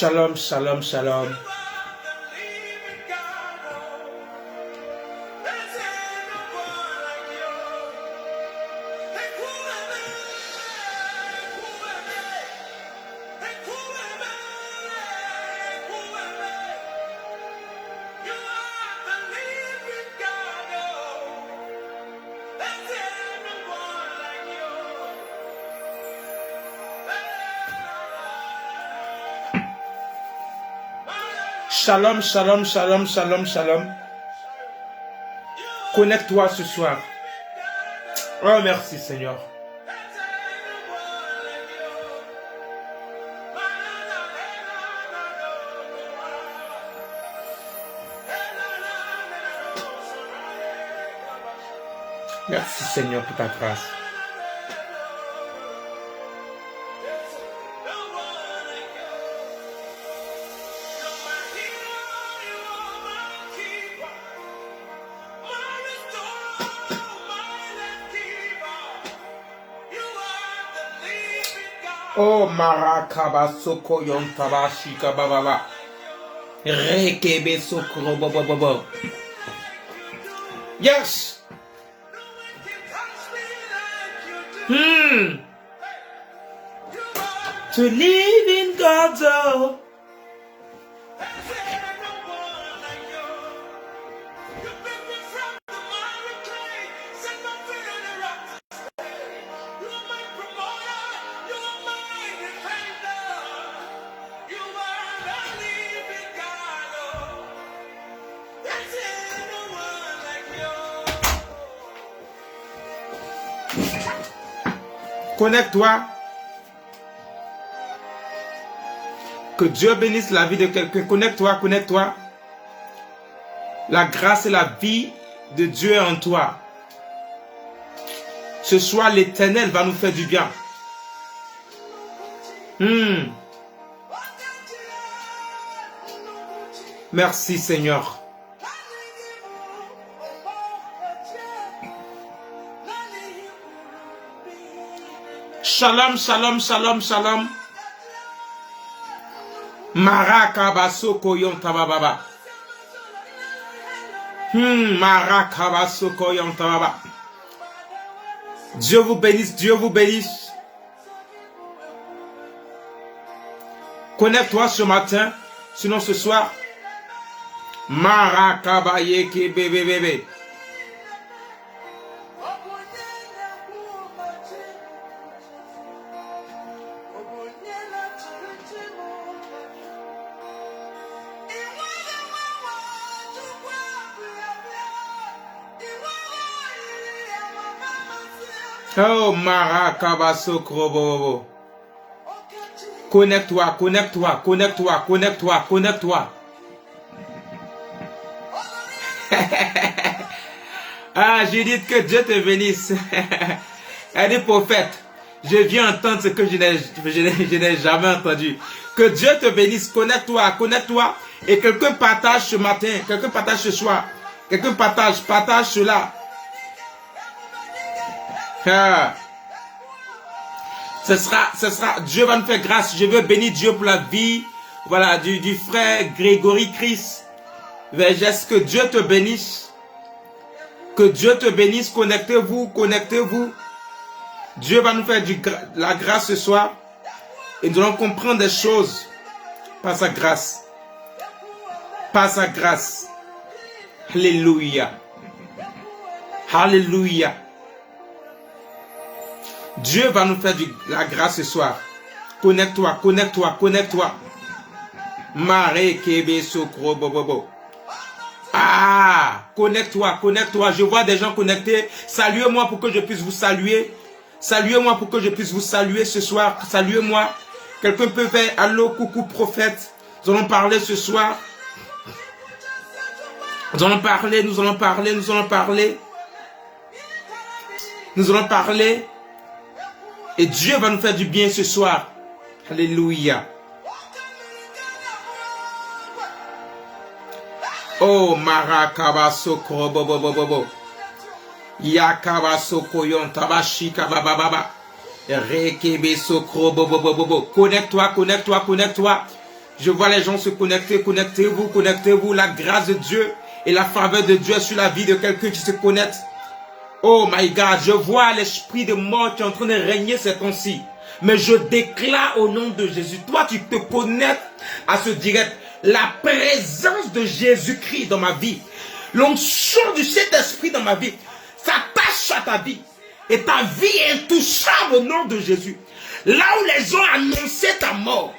Shalom, shalom, shalom. Shalom, shalom, shalom, shalom, shalom. Connecte-toi ce soir. Oh, merci Seigneur. Merci Seigneur pour ta grâce. Oh marakaba soko yontaba shika bababa. Rekebe soko bobobobo. Yes. To live in God's will. Connecte-toi. Que Dieu bénisse la vie de quelqu'un. Connecte-toi, connecte-toi. La grâce et la vie de Dieu est en toi. Ce soir, l'Éternel va nous faire du bien. Merci Seigneur. Shalom, shalom, shalom, shalom. Marakabasoko yontababa. Marakabasoko yontababa. Dieu vous bénisse, Dieu vous bénisse. Connecte-toi ce matin, sinon ce soir. Marakabayeke bébé bébé. Oh Marakabasokrobobo. Connecte-toi, connecte-toi, connecte-toi, connecte-toi, connecte-toi. Ah, Judith, que Dieu te bénisse. Elle est prophète. Je viens entendre ce que je n'ai jamais entendu. Que Dieu te bénisse. Connecte-toi, connecte-toi. Et quelqu'un partage ce matin, quelqu'un partage ce soir. Quelqu'un partage cela. Ah. Ce sera, Dieu va nous faire grâce. Je veux bénir Dieu pour la vie, voilà, du frère Grégory Christ. Vergès, que Dieu te bénisse. Que Dieu te bénisse. Connectez-vous, connectez-vous. Dieu va nous faire la grâce ce soir. Et nous allons comprendre des choses par sa grâce. Par sa grâce. Alléluia. Alléluia. Dieu va nous faire la grâce ce soir. Connecte-toi, connecte-toi, connecte-toi. Mare kebe sokro bobobo. Ah, connecte-toi, connecte-toi. Je vois des gens connectés. Saluez-moi pour que je puisse vous saluer. Saluez-moi pour que je puisse vous saluer ce soir. Saluez-moi. Quelqu'un peut faire allô, coucou prophète. Nous allons parler ce soir. Nous allons parler, nous allons parler, nous allons parler. Nous allons parler. Et Dieu va nous faire du bien ce soir. Alléluia. Oh, Marakabasoko bobobobobo. Yakabasoko yontabashika bababa. Rekebe sokro bobobobobo. Connecte-toi, connecte-toi, connecte-toi. Je vois les gens se connecter. Connectez-vous, connectez-vous. La grâce de Dieu et la faveur de Dieu sur la vie de quelqu'un qui se connecte. Oh my God, je vois l'esprit de mort qui est en train de régner ces temps-ci. Mais je déclare au nom de Jésus, toi tu te connectes à ce direct, la présence de Jésus-Christ dans ma vie, l'onction du Saint-Esprit dans ma vie, s'attache à ta vie. Et ta vie est intouchable au nom de Jésus. Là où les gens annonçaient ta mort,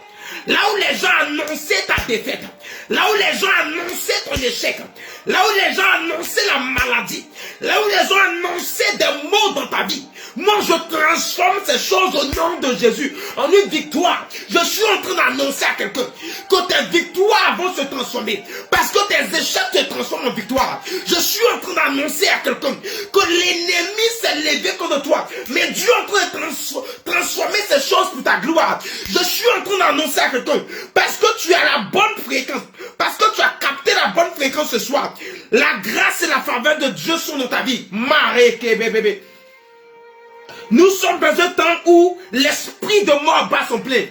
là où les gens annonçaient ta défaite, là où les gens annonçaient ton échec, là où les gens annonçaient la maladie, là où les gens annonçaient des maux dans ta vie, moi je transforme ces choses au nom de Jésus en une victoire. Je suis en train d'annoncer à quelqu'un que tes victoires vont se transformer, parce que tes échecs se transforment en victoire. Je suis en train d'annoncer à quelqu'un que l'ennemi s'est levé contre toi, mais Dieu est en train de transformer ces choses pour ta gloire. Je suis en train d'annoncer à quelqu'un, parce que tu as la bonne fréquence, parce que tu as capté la bonne fréquence ce soir, la grâce et la faveur de Dieu sont dans ta vie. Bébé. Nous sommes dans un temps où l'esprit de mort bat son plein.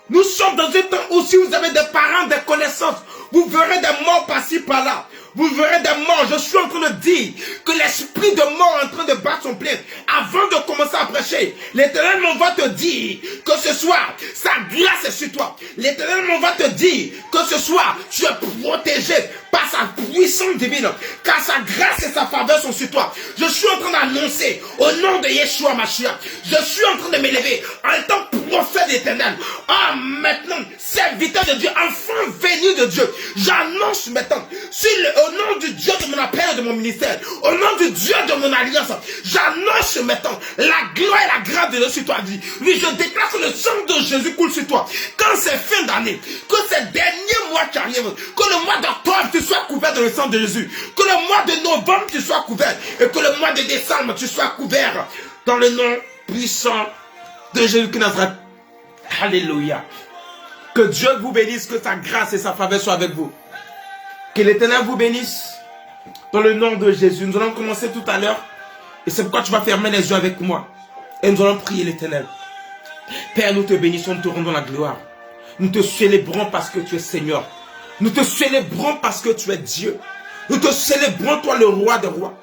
Nous sommes dans un temps où si vous avez des parents, des connaissances, vous verrez des morts par-ci, par-là. Vous verrez des morts. Je suis en train de dire que l'esprit de mort est en train de battre son plein. Avant de commencer à prêcher, l'Éternel va te dire que ce soir, sa grâce est sur toi. L'Éternel va te dire que ce soir, tu es protégé par sa puissance divine, car sa grâce et sa faveur sont sur toi. Je suis en train d'annoncer au nom de Yeshua Mashiach. Je suis en train de m'élever en tant que prophète éternel. Ah, maintenant, serviteur de Dieu, enfant venu de Dieu, j'annonce maintenant au nom du Dieu de mon appel et de mon ministère, au nom du Dieu de mon alliance, j'annonce maintenant la gloire et la grâce de Dieu sur toi. Oui, je déclare que le sang de Jésus coule sur toi. Quand c'est fin d'année, que ces derniers mois qui arrivent, que le mois d'octobre tu sois couvert dans le sang de Jésus, que le mois de novembre tu sois couvert, et que le mois de décembre tu sois couvert dans le nom puissant de Jésus qui Nazareth. Alléluia. Que Dieu vous bénisse, que sa grâce et sa faveur soient avec vous. Que l'Éternel vous bénisse dans le nom de Jésus. Nous allons commencer tout à l'heure. Et c'est pourquoi tu vas fermer les yeux avec moi. Et nous allons prier l'Éternel. Père, nous te bénissons, nous te rendons la gloire. Nous te célébrons parce que tu es Seigneur. Nous te célébrons parce que tu es Dieu. Nous te célébrons, toi le roi des rois.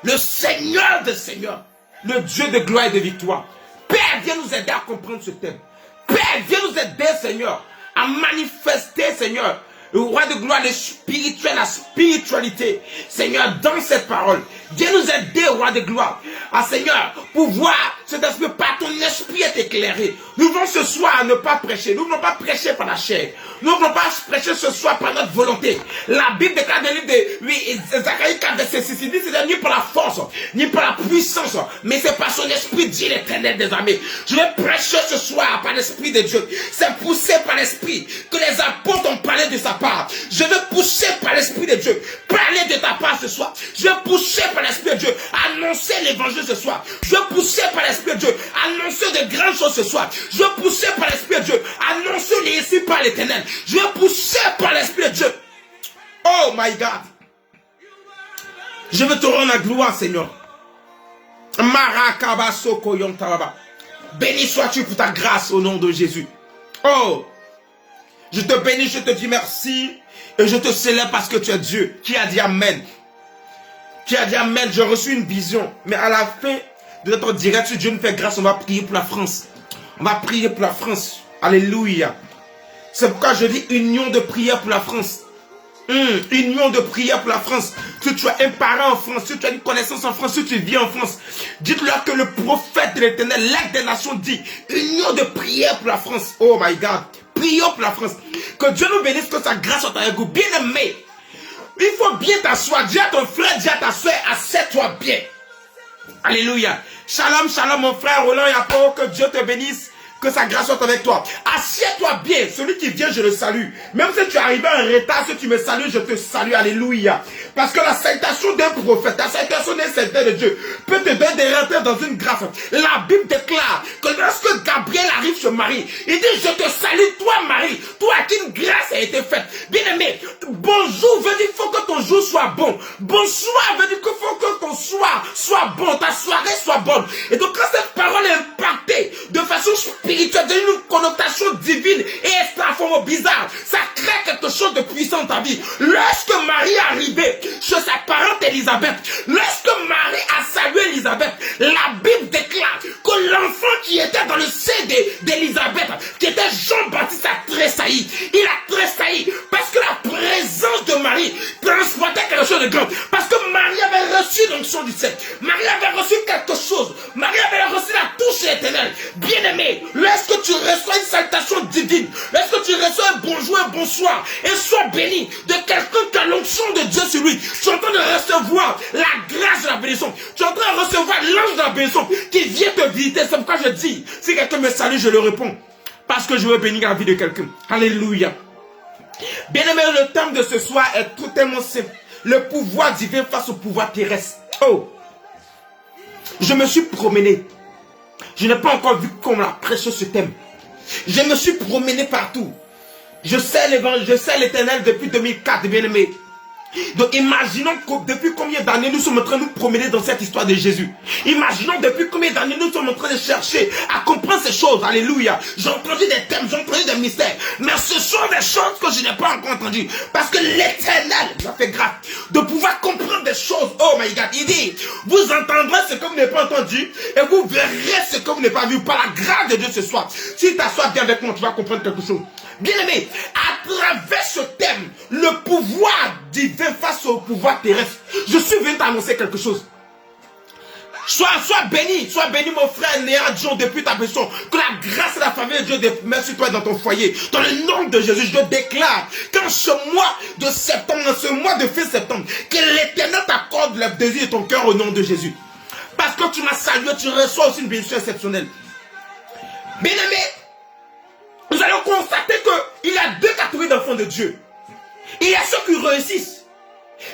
Le Seigneur des seigneurs. Le Dieu de gloire et de victoire. Père, viens nous aider à comprendre ce thème. Père, viens nous aider, Seigneur, à manifester, Seigneur, le roi de gloire, le spirituel, la spiritualité, Seigneur, dans cette parole. Viens nous aider, roi de gloire, à Seigneur, pour voir cet aspect, par ton esprit est éclairé. Nous venons ce soir à ne pas prêcher. Nous ne venons pas prêcher par la chair. Nous ne venons pas prêcher ce soir par notre volonté. La Bible déclare dans le livre de Zacharie 4, verset 6, il dit, c'est ni par la force, ni par la puissance, mais c'est par son esprit, dit l'Éternel des armées. Je vais prêcher ce soir par l'esprit de Dieu. C'est poussé par l'esprit que les apôtres ont parlé de sa part. Je vais pousser par l'esprit de Dieu. Parler de ta part ce soir. Je vais pousser par l'esprit de Dieu. Annoncer l'évangile ce soir. Je vais pousser par l'esprit de Dieu. Annoncer de grandes choses ce soir. Je vais pousser par l'esprit de Dieu. Annoncer les ici par l'Éternel. Je vais pousser par l'esprit de Dieu. Oh my God. Je veux te rendre la gloire, Seigneur. Béni sois-tu pour ta grâce au nom de Jésus. Oh. Je te bénis, je te dis merci. Et je te célèbre parce que tu es Dieu. Qui a dit Amen? Qui a dit Amen? J'ai reçu une vision. Mais à la fin de notre direct, si Dieu nous fait grâce, on va prier pour la France. On va prier pour la France. Alléluia. C'est pourquoi je dis union de prière pour la France. Union de prière pour la France. Si tu as un parent en France, si tu as une connaissance en France, si tu vis en France, dites-leur que le prophète de l'Éternel, l'aigle des nations, dit union de prière pour la France. Oh my God. Prions pour la France. Que Dieu nous bénisse, que sa grâce soit avec vous. Bien aimé, il faut bien t'asseoir. Dis à ton frère, dis à ta soeur, assieds-toi bien. Alléluia. Shalom, shalom mon frère Roland Yapo, que Dieu te bénisse. Que sa grâce soit avec toi. Assieds-toi bien. Celui qui vient, je le salue. Même si tu es arrivé en retard, si tu me salues, je te salue. Alléluia. Parce que la salutation d'un prophète, la salutation d'un serviteur de Dieu peut te donner de rentrer dans une grâce. La Bible déclare que lorsque Gabriel arrive chez Marie, il dit, je te salue, toi Marie, toi à qui une grâce a été faite. Bien aimé, bonjour veut dire qu'il faut que ton jour soit bon. Bonsoir veut dire qu'il faut que ton soir soit bon, ta soirée soit bonne. Et donc quand cette parole est impactée de façon spirituelle, spirituelle, donne une connotation divine et extraforme bizarre. Ça crée quelque chose de puissant dans ta vie. Lorsque Marie est arrivée chez sa parente Élisabeth, lorsque Marie a salué Élisabeth, la Bible déclare que l'enfant qui était dans le sein d'Élisabeth, qui était Jean-Baptiste, a tressailli. Il a tressailli parce que la présence de Marie transportait quelque chose de grand. Parce que Marie avait reçu l'onction du ciel. Marie avait reçu quelque chose. Marie avait reçu la touche éternelle. Bien-aimé, lorsque tu reçois une salutation divine, lorsque tu reçois un bonjour, un bonsoir, et sois béni de quelqu'un qui a l'onction de Dieu sur lui, tu es en train de recevoir la grâce de la bénédiction. Tu es en train de recevoir l'ange de la bénédiction qui vient te visiter. C'est pourquoi je dis, si quelqu'un me salue, je le réponds. Parce que je veux bénir la vie de quelqu'un. Alléluia. Bien-aimé, le thème de ce soir est totalement simple. Le pouvoir divin face au pouvoir terrestre. Oh! Je me suis promené. Je n'ai pas encore vu qu'on l'a prêché ce thème. Je me suis promené partout. Je sais l'Éternel depuis 2004, bien-aimé. Donc imaginons depuis combien d'années nous sommes en train de nous promener dans cette histoire de Jésus. Imaginons depuis combien d'années nous sommes en train de chercher à comprendre ces choses. Alléluia. J'ai entendu des thèmes, j'ai entendu des mystères. Mais ce sont des choses que je n'ai pas encore entendues. Parce que l'Éternel m'a fait grâce de pouvoir comprendre des choses. Oh my God. Il dit, vous entendrez ce que vous n'avez pas entendu et vous verrez ce que vous n'avez pas vu par la grâce de Dieu ce soir. Si tu t'assois bien avec moi, tu vas comprendre quelque chose. Bien-aimé, à travers ce thème, le pouvoir divin face au pouvoir terrestre, je suis venu t'annoncer quelque chose. Sois béni mon frère Néa Dion depuis ta personne. Que la grâce et la faveur de Dieu demeure sur toi dans ton foyer. Dans le nom de Jésus, je déclare qu'en ce mois de septembre, en ce mois de fin septembre, que l'Éternel t'accorde le désir de ton cœur au nom de Jésus. Parce que tu m'as salué, tu reçois aussi une bénédiction exceptionnelle. Bien-aimé, nous allons constater qu'il y a deux catégories d'enfants de Dieu. Il y a ceux qui réussissent.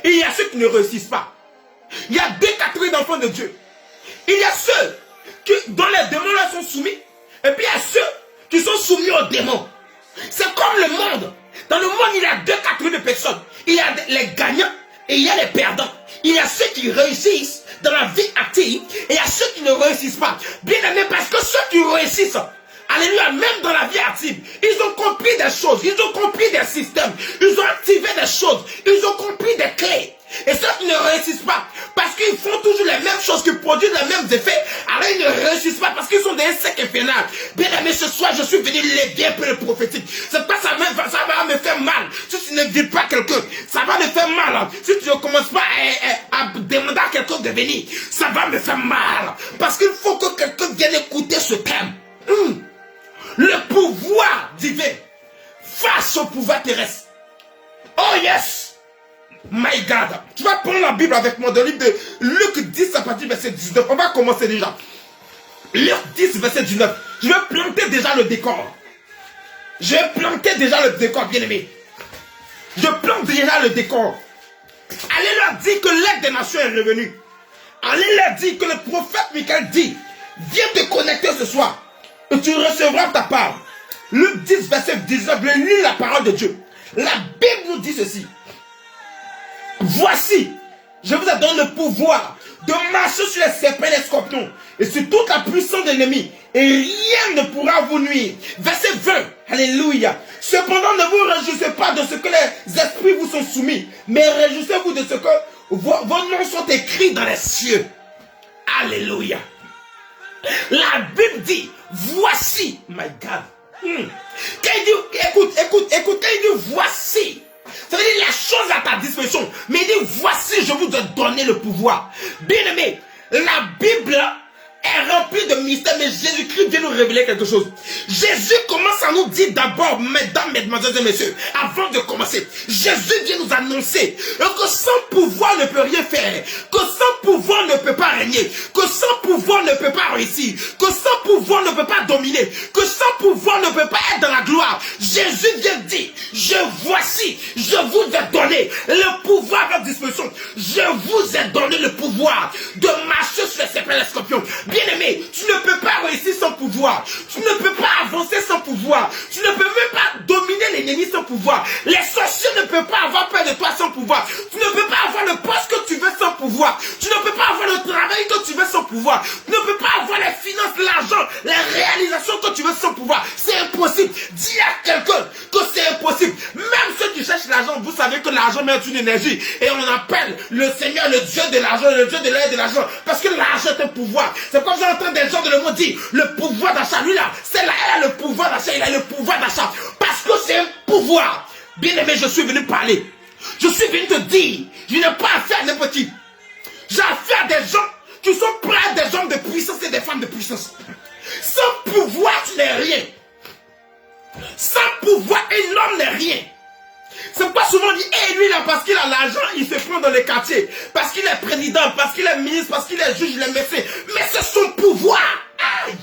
Et il y a ceux qui ne réussissent pas. Il y a deux catégories d'enfants de Dieu. Il y a ceux dont les démons là sont soumis. Et puis il y a ceux qui sont soumis aux démons. C'est comme le monde. Dans le monde, il y a deux catégories de personnes. Il y a les gagnants et il y a les perdants. Il y a ceux qui réussissent dans la vie active et il y a ceux qui ne réussissent pas. Bien aimé, parce que ceux qui réussissent, alléluia, même dans la vie active, ils ont compris des choses, ils ont compris des systèmes, ils ont activé des choses, ils ont compris des clés. Et ceux qui ne réussissent pas, parce qu'ils font toujours les mêmes choses, qui produisent les mêmes effets, alors ils ne réussissent pas parce qu'ils sont des insectes infernales. Bien aimé, ce soir, je suis venu les un peu le prophétique. C'est pas ça va me faire mal. Si tu ne vis pas quelqu'un, ça va me faire mal. Si tu ne commences pas à demander à quelqu'un de venir, ça va me faire mal. Parce qu'il faut que quelqu'un vienne écouter ce thème. Le pouvoir divin face au pouvoir terrestre. Oh yes! My God. Tu vas prendre la Bible avec moi dans le livre de Luc 10 à partir du verset 19. On va commencer déjà. Luc 10 verset 19. Je vais planter déjà le décor. Je vais planter déjà le décor, bien aimé. Je plante déjà le décor. Allez leur dire que l'aide des nations est revenue. Allez leur dire que le prophète Michael dit, viens te connecter ce soir. Et tu recevras ta part. Luc 10, verset 19, je lis la parole de Dieu. La Bible nous dit ceci. Voici, je vous ai donné le pouvoir de marcher sur les serpents et les scorpions et sur toute la puissance de l'ennemi et rien ne pourra vous nuire. Verset 20, alléluia. Cependant, ne vous réjouissez pas de ce que les esprits vous sont soumis, mais réjouissez-vous de ce que vos noms sont écrits dans les cieux. Alléluia. La Bible dit, voici, my God. Quand il dit, écoute, quand il dit voici, ça veut dire la chose à ta disposition. Mais il dit, voici, je vous ai donné le pouvoir. Bien aimé, la Bible est remplie de mystères, mais Jésus-Christ vient nous révéler quelque chose. Jésus commence à nous dire d'abord, mesdames, mesdemoiselles et messieurs, avant de commencer, Jésus vient nous annoncer que sans pouvoir ne peut rien faire, que sans pouvoir ne peut pas régner, que sans pouvoir ne peut pas réussir, que sans pouvoir ne peut pas dominer, que sans pouvoir ne peut pas être dans la gloire. Jésus vient dire, voici, je vous ai donné le pouvoir à votre disposition. Je vous ai donné le pouvoir de marcher sur les serpents et les scorpions. Bien-aimé, tu ne peux pas réussir sans pouvoir. Tu ne peux pas avancer sans pouvoir. Tu ne peux même pas dominer l'ennemi sans pouvoir. Les sorciers ne peuvent pas avoir peur de toi sans pouvoir. Tu ne peux pas avoir le poste que tu veux sans pouvoir. Tu ne peux pas avoir le travail que tu veux sans pouvoir. Tu ne peux pas avoir les finances, l'argent, les réalisations que tu veux sans pouvoir. C'est impossible. Dis à quelqu'un que c'est impossible. Même ceux qui cherchent l'argent, vous savez que l'argent met une énergie. Et on appelle le Seigneur le Dieu de l'argent, le Dieu de l'air et de l'argent. Parce que l'argent est un pouvoir. C'est comme j'entends des gens de le monde dire, le pouvoir d'achat. Lui là, c'est là, il a le pouvoir d'achat, il a le pouvoir d'achat. Parce que c'est un pouvoir. Bien aimé, je suis venu parler. Je suis venu te dire, je n'ai pas affaire à n'importe qui. J'ai affaire à des gens qui sont prêts à des hommes de puissance et des femmes de puissance. Sans pouvoir, tu n'es rien. Sans pouvoir, un homme n'est rien. C'est pas souvent dit, lui là, parce qu'il a l'argent, il se prend dans les quartiers. Parce qu'il est président, parce qu'il est ministre, parce qu'il est juge, il est médecin. Mais c'est son pouvoir. Aïe.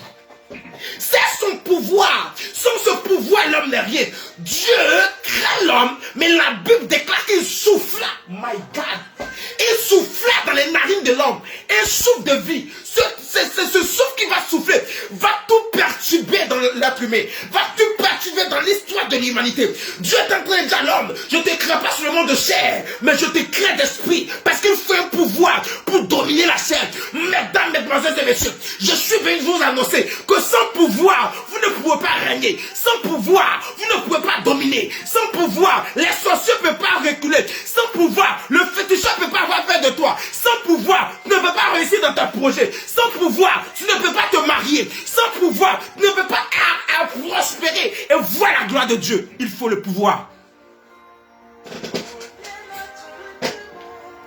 C'est son pouvoir. Sans ce pouvoir, l'homme n'est rien. Dieu crée l'homme, mais la Bible déclare qu'il souffla. My God. Il souffla dans les narines de l'homme. Un souffle de vie. Ce souffle qui va souffler va tout perturber dans l'être humain. Va tout perturber dans l'histoire de l'humanité. Dieu est en train de dire à l'homme, je ne te crée pas seulement de chair, mais je te crée d'esprit. Parce qu'il faut un pouvoir pour dominer la chair. Mesdames, mesdemoiselles et messieurs, je suis venu vous annoncer que sans pouvoir, vous ne pouvez pas régner. Sans pouvoir, vous ne pouvez pas dominer. Sans pouvoir, les sorciers ne peuvent pas reculer. Sans pouvoir, le féticheur ne peut pas avoir peur de toi. Sans pouvoir, tu ne peux pas réussir dans ton projet. Sans pouvoir, tu ne peux pas te marier. Sans pouvoir, tu ne peux pas prospérer et voir la gloire de Dieu. Il faut le pouvoir.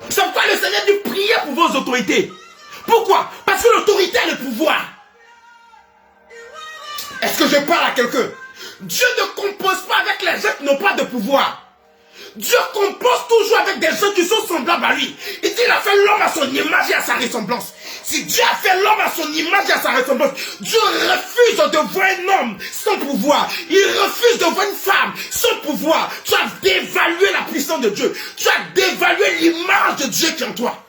C'est pourquoi le Seigneur dit prier pour vos autorités. Pourquoi? Parce que l'autorité a le pouvoir. Est-ce que je parle à quelqu'un? Dieu ne compose pas avec les gens qui n'ont pas de pouvoir. Dieu compose toujours avec des gens qui sont semblables à lui. Il dit qu'il a fait l'homme à son image et à sa ressemblance. Si Dieu a fait l'homme à son image et à sa ressemblance, Dieu refuse de voir un homme sans pouvoir. Il refuse de voir une femme sans pouvoir. Tu as dévalué la puissance de Dieu. Tu as dévalué l'image de Dieu qui est en toi.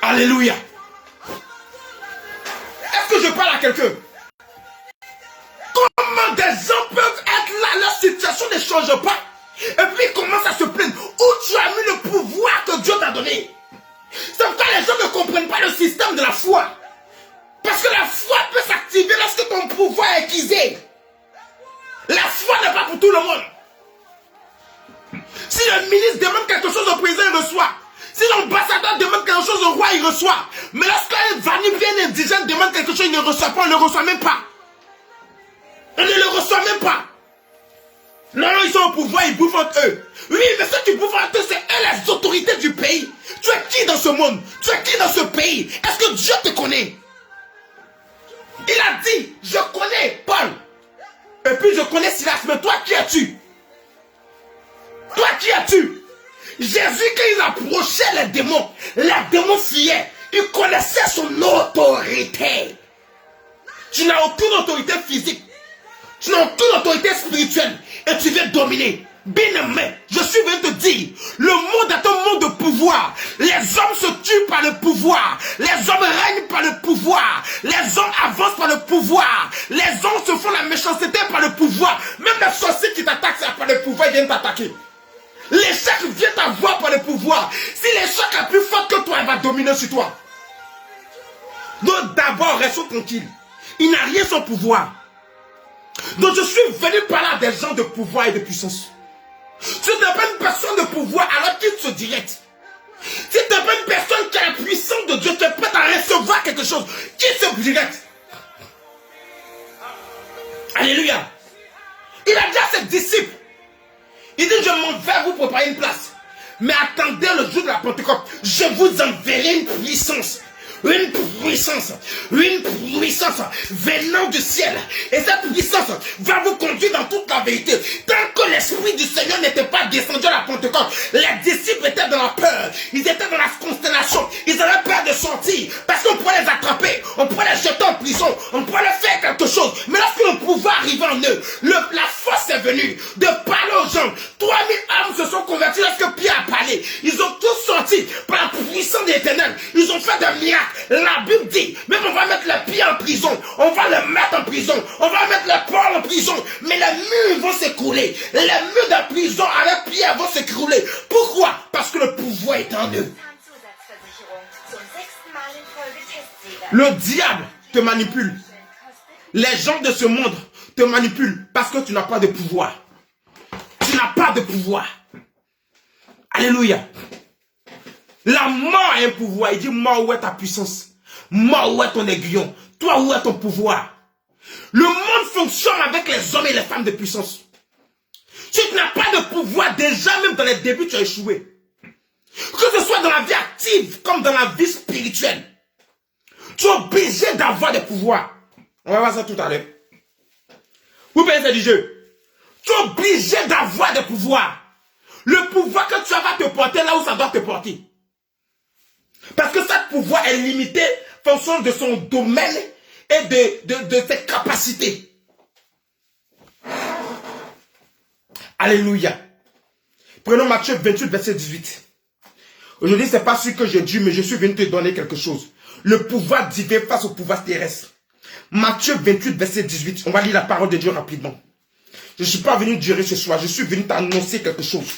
Alléluia. Est-ce que je parle à quelqu'un? Comment des gens peuvent être là, leur situation ne change pas, et puis ils commencent à se plaindre où tu as mis le pouvoir que Dieu t'a donné? C'est pourquoi les gens ne comprennent pas le système de la foi. Parce que la foi peut s'activer lorsque ton pouvoir est aiguisé. La foi n'est pas pour tout le monde. Si le ministre demande quelque chose au président, il reçoit. Si l'ambassadeur demande quelque chose au roi, il reçoit. Mais lorsqu'un vanille indigène demande quelque chose, il ne reçoit pas, on ne le reçoit même pas. On ne le reçoit même pas. Non, ils sont au pouvoir, ils bouffent entre eux. Oui, mais ceux qui bouffent entre eux, c'est eux les autorités du pays. Tu es qui dans ce monde? Tu es qui dans ce pays? Est-ce que Dieu te connaît? Il a dit, je connais Paul. Et puis je connais Silas, mais toi qui es-tu? Toi qui es-tu? Jésus, quand il approchait les démons fuyaient. Il connaissait son autorité. Tu n'as aucune autorité physique. Tu n'as aucune autorité spirituelle. Et tu veux dominer. Bien-aimé, je suis venu te dire, le monde est un monde de pouvoir. Les hommes se tuent par le pouvoir. Les hommes règnent par le pouvoir. Les hommes avancent par le pouvoir. Les hommes se font la méchanceté par le pouvoir. Même les sorciers qui t'attaquent par le pouvoir, ils viennent t'attaquer. L'échec vient t'avoir par le pouvoir. Si l'échec est plus fort que toi, il va dominer sur toi. Donc d'abord, restons tranquilles. Il n'a rien sans pouvoir. Donc je suis venu parler à des gens de pouvoir et de puissance. Si tu n'es pas une personne de pouvoir, alors quitte ce direct. Si tu n'es pas une personne qui a la puissance de Dieu, tu es prêt à recevoir quelque chose, quitte ce direct. Alléluia. Il a dit à ses disciples, il dit, je m'en vais vous préparer une place. Mais attendez le jour de la Pentecôte, je vous enverrai une puissance venant du ciel. Et cette puissance va vous conduire dans toute la vérité. Tant que l'Esprit du Seigneur n'était pas descendu à la Pentecôte, les disciples étaient dans la peur. Ils étaient dans la consternation. Ils avaient peur de sortir. Parce qu'on pourrait les attraper. On pourrait les jeter en prison. On pourrait leur faire quelque chose. Mais lorsque le pouvoir arrivait en eux, la force est venue de parler aux gens. 3000 âmes se sont converties lorsque Pierre a parlé. Ils ont tous sorti par la puissance de l'Éternel. Ils ont fait des miracles. La Bible dit, même on va mettre les pieds en prison, on va les mettre en prison, on va mettre les Paul en prison, mais les murs vont s'écrouler. Les murs de prison avec pierre vont s'écrouler. Pourquoi? Parce que le pouvoir est en eux. Le diable te manipule. Les gens de ce monde te manipulent parce que tu n'as pas de pouvoir. Tu n'as pas de pouvoir. Alléluia. La mort a un pouvoir. Il dit, mort, où est ta puissance? Mort, où est ton aiguillon? Toi, où est ton pouvoir? Le monde fonctionne avec les hommes et les femmes de puissance. Si tu n'as pas de pouvoir, déjà même dans les débuts, tu as échoué. Que ce soit dans la vie active comme dans la vie spirituelle. Tu es obligé d'avoir des pouvoirs. On va voir ça tout à l'heure. Vous pouvez faire du jeu. Tu es obligé d'avoir des pouvoirs. Le pouvoir que tu as va te porter là où ça doit te porter. Parce que ce pouvoir est limité en fonction de son domaine et de ses capacités. Alléluia. Prenons Matthieu 28, verset 18. Aujourd'hui, ce n'est pas ce que j'ai dit, mais je suis venu te donner quelque chose. Le pouvoir divin face au pouvoir terrestre. Matthieu 28, verset 18. On va lire la parole de Dieu rapidement. Je ne suis pas venu durer ce soir. Je suis venu t'annoncer quelque chose.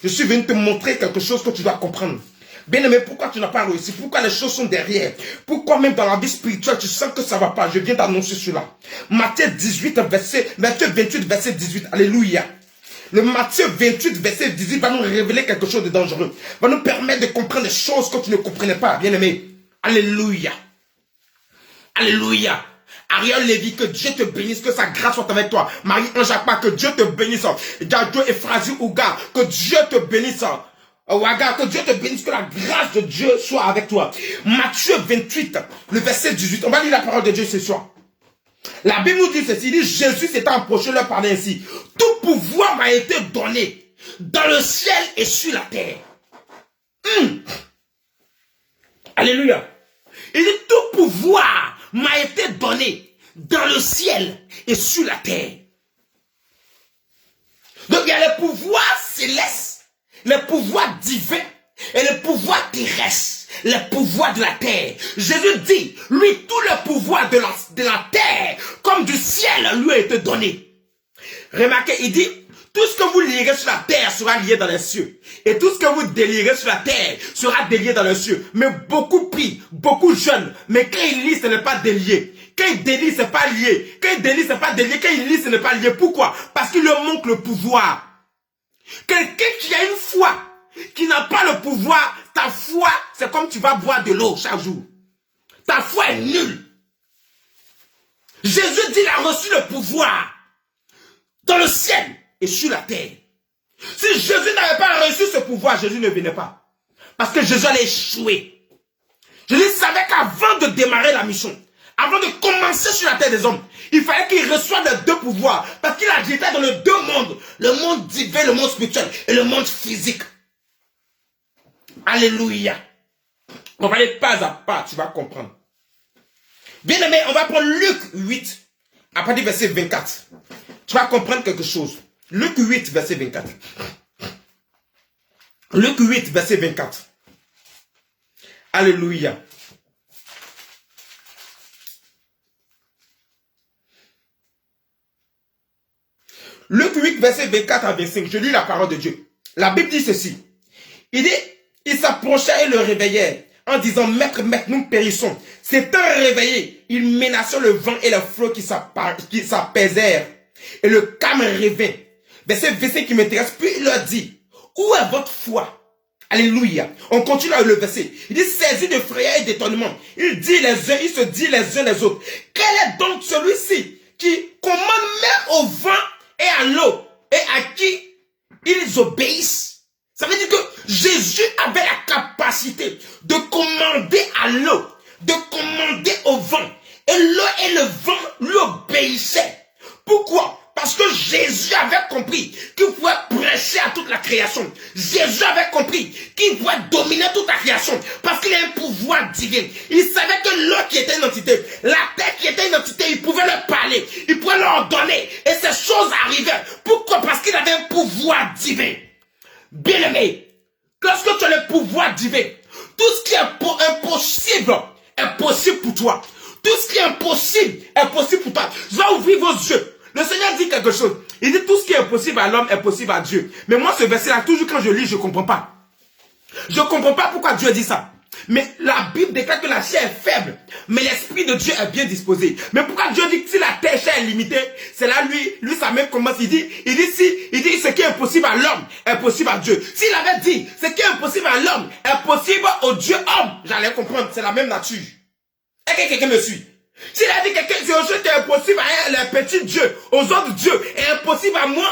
Je suis venu te montrer quelque chose que tu dois comprendre. Bien-aimé, pourquoi tu n'as pas réussi? Pourquoi les choses sont derrière? Pourquoi même dans la vie spirituelle, tu sens que ça ne va pas? Je viens d'annoncer cela. Matthieu 28, verset 18. Alléluia. Le Matthieu 28, verset 18 va nous révéler quelque chose de dangereux. Va nous permettre de comprendre des choses que tu ne comprenais pas, bien-aimé. Alléluia. Alléluia. Ariel Lévy, que Dieu te bénisse, que sa grâce soit avec toi. Marie-Ange Akpa, que Dieu te bénisse. Dadjo Ephrasie Ouga, que Dieu te bénisse. Ouaga, que Dieu te bénisse, que la grâce de Dieu soit avec toi. Matthieu 28, le verset 18. On va lire la parole de Dieu ce soir. La Bible nous dit ceci, il dit, Jésus s'est approché, leur parlait ainsi. Tout pouvoir m'a été donné dans le ciel et sur la terre. Alléluia. Il dit, tout pouvoir m'a été donné dans le ciel et sur la terre. Donc il y a les pouvoirs célestes, les pouvoirs divins et les pouvoirs terrestres, les pouvoirs de la terre. Jésus dit, lui, tout le pouvoir de la terre comme du ciel lui a été donné. Remarquez, il dit, tout ce que vous lirez sur la terre sera lié dans les cieux. Et tout ce que vous délirez sur la terre sera délié dans les cieux. Mais beaucoup prient, beaucoup jeûnent. Mais quand ils lisent, ce n'est pas délié. Quand ils délient, ce n'est pas lié. Quand ils délient, ce n'est pas délié. Quand ils lisent, ce n'est pas lié. Pourquoi? Parce qu'il leur manque le pouvoir. Quelqu'un qui a une foi, qui n'a pas le pouvoir, ta foi, c'est comme tu vas boire de l'eau chaque jour. Ta foi est nulle. Jésus dit, il a reçu le pouvoir dans le ciel et sur la terre. Si Jésus n'avait pas reçu ce pouvoir, Jésus ne venait pas. Parce que Jésus allait échouer. Jésus savait qu'avant de démarrer la mission, avant de commencer sur la terre des hommes, il fallait qu'il reçoive les deux pouvoirs. Parce qu'il agitait dans les deux mondes. Le monde divin, le monde spirituel et le monde physique. Alléluia. On va aller pas à pas, tu vas comprendre. Bien aimé, on va prendre Luc 8, à partir du verset 24. Tu vas comprendre quelque chose. Luc 8, verset 24. Luc 8, verset 24. Alléluia. Luc 8, verset 24 à 25. Je lis la parole de Dieu. La Bible dit ceci. Il dit, il s'approcha et le réveillait en disant, Maître, maître, nous périssons. S'étant réveillé, il menaça le vent et le flot qui s'apaisèrent. Et le calme revint. Verset 25 qui m'intéresse. Puis il leur dit, où est votre foi? Alléluia. On continue le verset. Il dit, saisi de frayeur et d'étonnement. Il se dit les uns les autres. Quel est donc celui-ci qui commande même au vent et à l'eau et à qui ils obéissent? Ça veut dire que Jésus avait la capacité de commander à l'eau, de commander au vent. Et l'eau et le vent lui obéissaient. Pourquoi? Parce que Jésus avait compris qu'il pouvait prêcher à toute la création. Jésus avait compris qu'il pouvait dominer toute la création. Parce qu'il a un pouvoir divin. Il savait que l'eau qui était une entité, la terre qui était une entité, il pouvait leur parler. Il pouvait leur donner. Et ces choses arrivaient. Pourquoi? Parce qu'il avait un pouvoir divin. Bien-aimé, lorsque tu as le pouvoir divin, tout ce qui est impossible est possible pour toi. Tout ce qui est impossible est possible pour toi. Je vais ouvrir vos yeux. Le Seigneur dit quelque chose. Il dit tout ce qui est possible à l'homme est possible à Dieu. Mais moi, ce verset-là, toujours quand je lis, je ne comprends pas. Je ne comprends pas pourquoi Dieu dit ça. Mais la Bible déclare que la chair est faible, mais l'esprit de Dieu est bien disposé. Mais pourquoi Dieu dit que si la terre chair est limitée, c'est là lui ça même commence, il dit ce qui est impossible à l'homme est possible à Dieu. S'il avait dit ce qui est impossible à l'homme est possible au Dieu homme, j'allais comprendre, c'est la même nature. Est-ce que quelqu'un me suit? S'il a dit que quelque chose qui est impossible à les petits dieux, aux autres dieux, est impossible à moi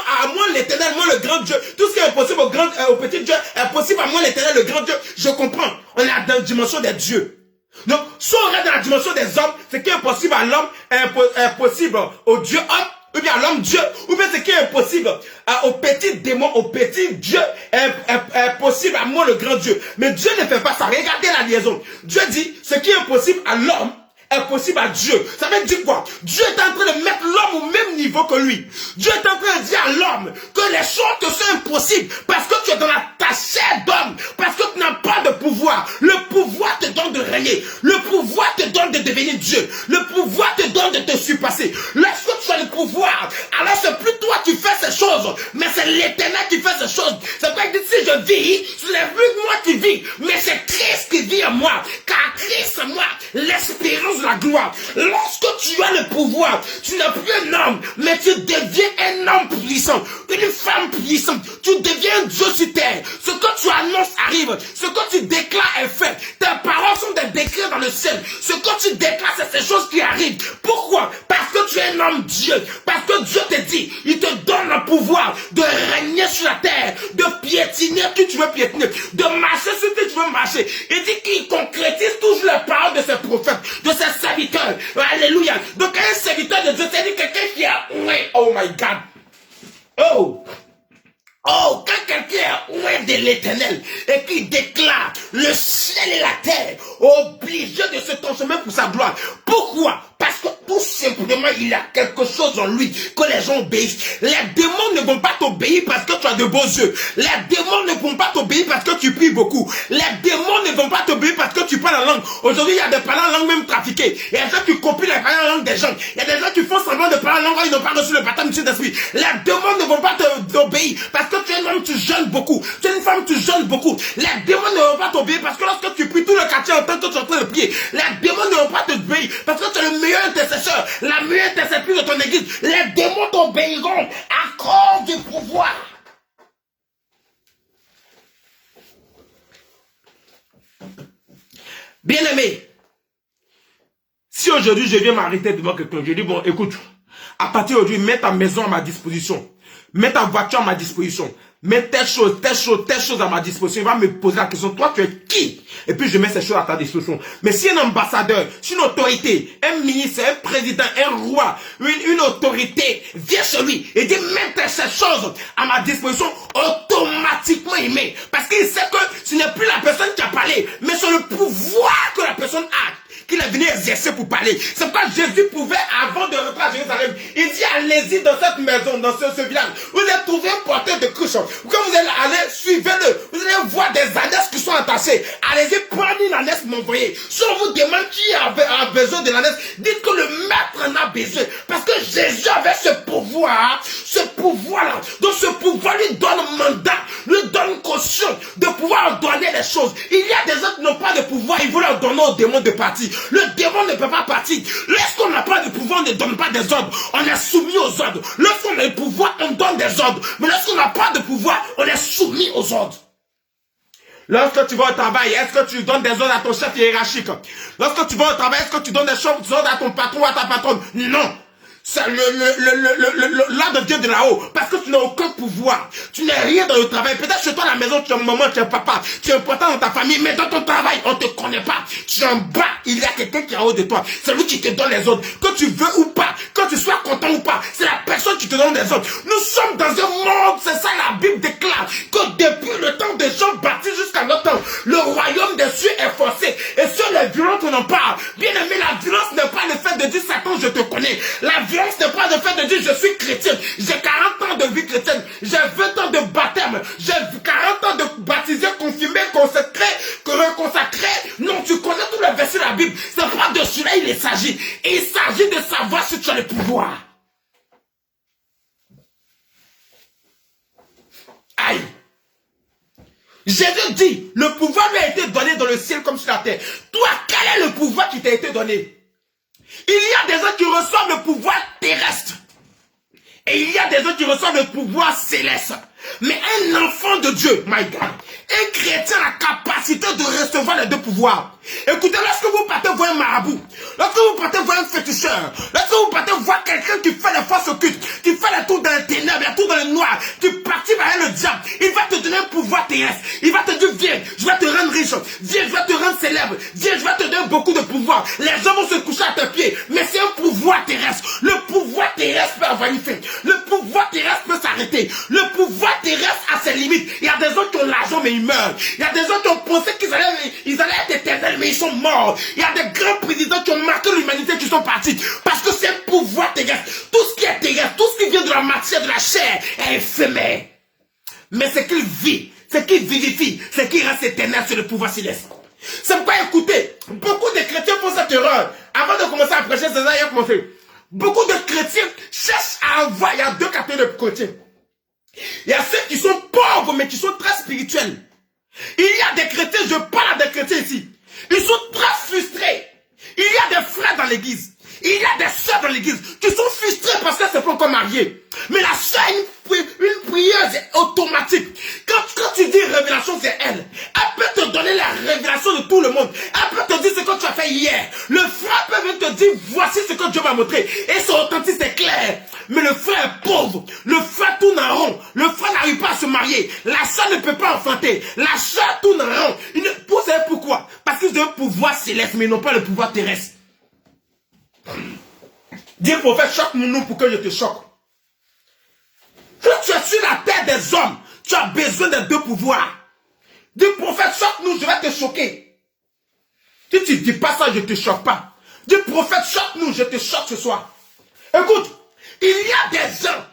l'éternel, moi le grand Dieu. Tout ce qui est impossible aux petits dieux est possible à moi l'éternel, le grand Dieu. Je comprends. On est dans la dimension des dieux. Donc, soit on reste dans la dimension des hommes, ce qui est impossible à l'homme est possible au Dieu homme, ou bien à l'homme Dieu, ou bien ce qui est impossible aux petits démons, aux petits dieux, est possible à moi le grand Dieu. Mais Dieu ne fait pas ça. Regardez la liaison. Dieu dit, ce qui est impossible à l'homme est possible à Dieu. Ça veut dire quoi? Dieu est en train de mettre l'homme au même niveau que lui. Dieu est en train de dire à l'homme que les choses te sont impossibles parce que tu es dans ta chair d'homme, parce que tu n'as pas de pouvoir. Le pouvoir te donne de régner. Le pouvoir te donne de devenir Dieu. Le pouvoir te donne de te surpasser. Lorsque tu as le pouvoir, alors c'est plus toi qui fais ces choses, mais c'est l'Éternel qui fait ces choses. C'est vrai que si je vis, ce n'est plus moi qui vis, mais c'est Christ qui vit en moi. Car Christ en moi, l'espérance de la gloire. Lorsque tu as le pouvoir, tu n'es plus un homme, mais tu deviens un homme puissant, une femme puissante. Tu deviens un Dieu sur terre. Ce que tu annonces arrive. Ce que tu déclares est fait. Tes paroles sont des décrets dans le ciel. Ce que tu déclares, c'est ces choses qui arrivent. Pourquoi? Parce que tu es un homme Dieu. Parce que Dieu te dit, il te donne le pouvoir de régner sur la terre, de piétiner qui tu veux piétiner, de marcher sur qui tu veux marcher. Il dit qu'il concrétise toujours les paroles de ses prophètes, de ses serviteurs. Alléluia. Donc un serviteur de Dieu, c'est-à-dire quelqu'un qui a... Oh my God. Oh, quand quelqu'un est loin de l'Éternel et qui déclare le ciel et la terre obligé de se transformer pour sa gloire. Pourquoi? Parce que tout simplement, il y a quelque chose en lui que les gens obéissent. Les démons ne vont pas t'obéir parce que tu as de beaux yeux. Les démons ne vont pas t'obéir parce que tu pries beaucoup. Les démons ne vont pas t'obéir parce que tu parles en langue. Aujourd'hui, il y a des parlants en langue même trafiqués. Il y a des gens qui copient les parlants en langue des gens. Il y a des gens qui font semblant de parler en langue quand ils n'ont pas reçu le baptême du Saint-Esprit. Les démons ne vont pas t'obéir parce que tu es un homme, tu jeûnes beaucoup. Tu es une femme, tu jeûnes beaucoup. Les démons ne vont pas t'obéir parce que lorsque tu pries, tout le quartier entend que tu es en train de prier. Les démons ne vont pas t'obéir parce que tu es le meilleur intercesseur, la meilleure intercesseur de ton église. Les démons t'obéiront à cause du pouvoir. Bien-aimé, si aujourd'hui je viens m'arrêter devant quelqu'un, je dis bon, écoute, à partir d'aujourd'hui, mets ta maison à ma disposition, mets ta voiture à ma disposition, mets telle chose à ma disposition. Il va me poser la question, toi tu es qui? Et puis je mets ces choses à ta disposition. Mais si un ambassadeur, si une autorité, un ministre, un président, un roi, une autorité vient chez lui et dit mets ces choses à ma disposition, automatiquement il met. Parce qu'il sait que ce n'est plus la personne qui a parlé, mais c'est le pouvoir que la personne a, qu'il est venu exercer pour parler. C'est pourquoi Jésus pouvait, avant de rentrer à Jérusalem, il dit allez-y dans cette maison, dans ce village. Vous allez trouver un porteur de cruche. Quand vous allez aller, suivez-le. Vous allez voir des ânesses qui sont attachées. Allez-y, prenez une ânesse, m'envoyer. Si on vous demande qui a besoin de l'ânesse, dites que le maître en a besoin. Parce que Jésus avait ce pouvoir, là Donc ce pouvoir lui donne mandat, lui donne caution de pouvoir donner les choses. Il y a des gens qui n'ont pas de pouvoir, ils veulent leur donner aux démons de partir. Le démon ne peut pas partir. Lorsqu'on n'a pas de pouvoir, on ne donne pas des ordres. On est soumis aux ordres. Lorsqu'on a le pouvoir, on donne des ordres. Mais lorsqu'on n'a pas de pouvoir, on est soumis aux ordres. Lorsque tu vas au travail, est-ce que tu donnes des ordres à ton chef hiérarchique? Lorsque tu vas au travail, est-ce que tu donnes des ordres à ton patron ou à ta patronne? Non. C'est l'ordre de Dieu de là-haut. Parce que tu n'as aucun pouvoir. Tu n'es rien dans le travail. Peut-être chez toi à la maison, tu es maman, tu es papa. Tu es important dans ta famille. Mais dans ton travail, on ne te connaît pas. Tu es en bas. Il y a quelqu'un qui est en haut de toi. C'est lui qui te donne les ordres. Que tu veux ou pas. Que tu sois content ou pas. C'est la personne qui te donne les ordres. Nous sommes dans un monde. C'est ça la Bible déclare. Que depuis le temps des gens baptisés jusqu'à notre temps, le royaume des cieux est forcé. Et sur les violences, on en parle. Bien aimé, la violence n'est pas le fait de dire Satan, je te connais. La violence n'est pas le fait de dire je suis chrétien. J'ai 40 ans de vie chrétienne. J'ai 20 ans de baptême. J'ai 40 ans de baptisé, confirmé, consacré. Non, tu connais tous les versets de la Bible. C'est pas de cela il s'agit. Il s'agit de savoir si tu as le pouvoir. Jésus dit, le pouvoir lui a été donné dans le ciel comme sur la terre. Toi, quel est le pouvoir qui t'a été donné? Il y a des gens qui reçoivent le pouvoir terrestre. Et il y a des gens qui reçoivent le pouvoir céleste. Mais un enfant de Dieu, my God, un chrétien a la capacité de recevoir les deux pouvoirs. Écoutez, lorsque vous partez voir un marabout, lorsque vous partez voir un féticheur, lorsque vous partez voir quelqu'un qui fait les forces occultes, qui fait les tours dans les ténèbres, les tours dans le noir, qui participe avec le diable, il va te donner un pouvoir terrestre. Il va te dire, viens, je vais te rendre riche, viens, je vais te rendre célèbre, viens, je vais te donner beaucoup de pouvoir. Les gens vont se coucher à tes pieds, mais c'est un pouvoir terrestre. Le pouvoir terrestre peut avoir une fin. Le pouvoir terrestre peut s'arrêter. Le pouvoir terrestre a ses limites. Il y a des gens qui ont l'argent, mais ils meurent. Il y a des gens qui ont pensé qu'ils allaient être éternels, mais ils sont morts. Il y a des grands présidents qui ont marqué l'humanité qui sont partis. Parce que c'est un pouvoir terrestre. Tout ce qui est terrestre, tout ce qui vient de la matière, de la chair, est éphémère. Mais ce qu'il vit, ce qu'il vivifie, ce qui reste éternel, c'est le pouvoir céleste. C'est pourquoi, écoutez, beaucoup de chrétiens font cette erreur. Avant de commencer à prêcher, c'est ça, il a commencé. Beaucoup de chrétiens cherchent à avoir, il y a deux catégories de chrétiens. Il y a ceux qui sont pauvres, mais qui sont très spirituels. Il y a des chrétiens, je parle à des chrétiens ici. Ils sont très frustrés. Il y a des frères dans l'église. Il y a des sœurs dans l'église qui sont frustrées parce qu'elles ne sont pas encore mariées. Mais la sœur a une prière automatique. Quand tu dis révélation, c'est elle. Elle peut te donner la révélation de tout le monde. Elle peut te dire ce que tu as fait hier. Le frère peut venir te dire, voici ce que Dieu m'a montré. Et c'est authentique, c'est clair. Mais le frère est pauvre. Le frère tourne en rond. Le frère n'arrive pas à se marier. La sœur ne peut pas enfanter. La sœur tourne en rond. Vous savez pourquoi? Parce qu'ils ont un pouvoir céleste, mais ils n'ont pas le pouvoir terrestre. Dis prophète, choque-nous pour que je te choque. Quand tu es sur la terre des hommes, tu as besoin des deux pouvoirs. Dis prophète, choque-nous, je vais te choquer. Si tu ne dis pas ça, je ne te choque pas. Dis prophète, choque-nous, je te choque ce soir. Écoute, il y a des gens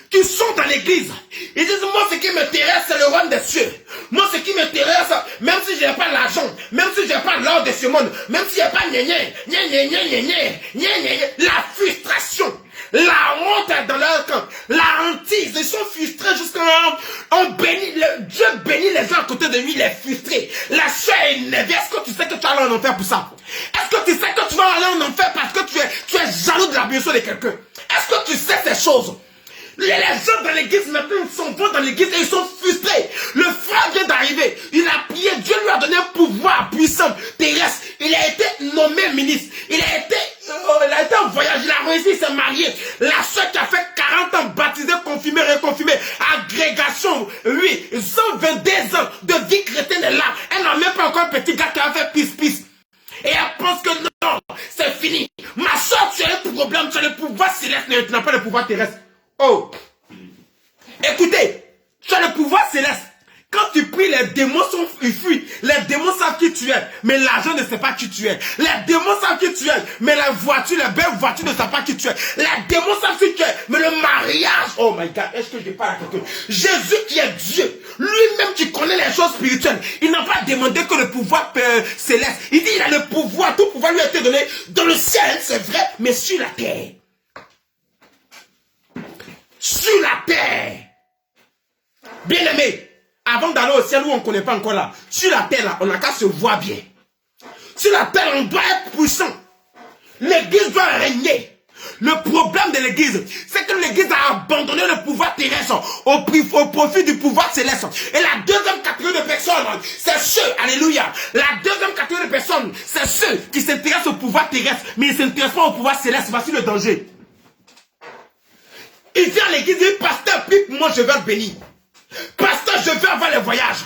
qui sont dans l'église. Ils disent, moi ce qui m'intéresse, c'est le royaume des cieux. Moi ce qui m'intéresse, même si je n'ai pas l'argent, même si je n'ai pas l'or de ce monde, même si je n'ai pas la frustration, la honte est dans leur camp, la hantise, ils sont frustrés jusqu'à Dieu bénit les gens à côté de lui, il est frustré. La chair est énervée. Est-ce que tu sais que tu vas aller en enfer pour ça? Est-ce que tu sais que tu vas aller en enfer parce que tu es jaloux de la bénédiction de quelqu'un? Est-ce que tu sais ces choses? Les gens dans l'église maintenant, ils sont bons dans l'église et ils sont frustrés. Le frère vient d'arriver. Il a prié. Dieu lui a donné un pouvoir puissant, terrestre. Il a été nommé ministre. Il a été en voyage. Il a réussi, il s'est marié. La soeur qui a fait 40 ans, baptisée, confirmée, réconfirmée, agrégation, 122 ans de vie chrétienne est là. Elle n'a même pas encore un petit gars qui a fait pisse. Et elle pense que non, c'est fini. Ma soeur, tu as un problème, tu as le pouvoir céleste, mais tu n'as pas le pouvoir terrestre. Oh, écoutez, tu as le pouvoir céleste. Quand tu pries, les démons ils fuient. Les démons savent qui tu es, mais l'argent ne sait pas qui tu es. Les démons savent qui tu es, mais les voitures, les belles voitures ne savent pas qui tu es. Les démons savent qui tu es, mais le mariage, oh my God, est-ce que je parle à quelqu'un? Jésus qui est Dieu, lui-même qui connaît les choses spirituelles, il n'a pas demandé que le pouvoir céleste. Il dit il a le pouvoir, tout pouvoir lui a été donné dans le ciel, c'est vrai, mais sur la terre. Sur la terre. Bien aimé, avant d'aller au ciel où on ne connaît pas encore là, sur la terre là, on n'a qu'à se voir bien. Sur la terre, on doit être puissant. L'église doit régner. Le problème de l'église, c'est que l'église a abandonné le pouvoir terrestre au profit du pouvoir céleste. Et la deuxième catégorie de personnes, c'est ceux, alléluia, la deuxième catégorie de personnes, c'est ceux qui s'intéressent au pouvoir terrestre, mais ils ne s'intéressent pas au pouvoir céleste. Voici le danger. Il vient à l'église et dit, pasteur, prie pour moi, je vais être béni. Pasteur, je veux avoir les voyages.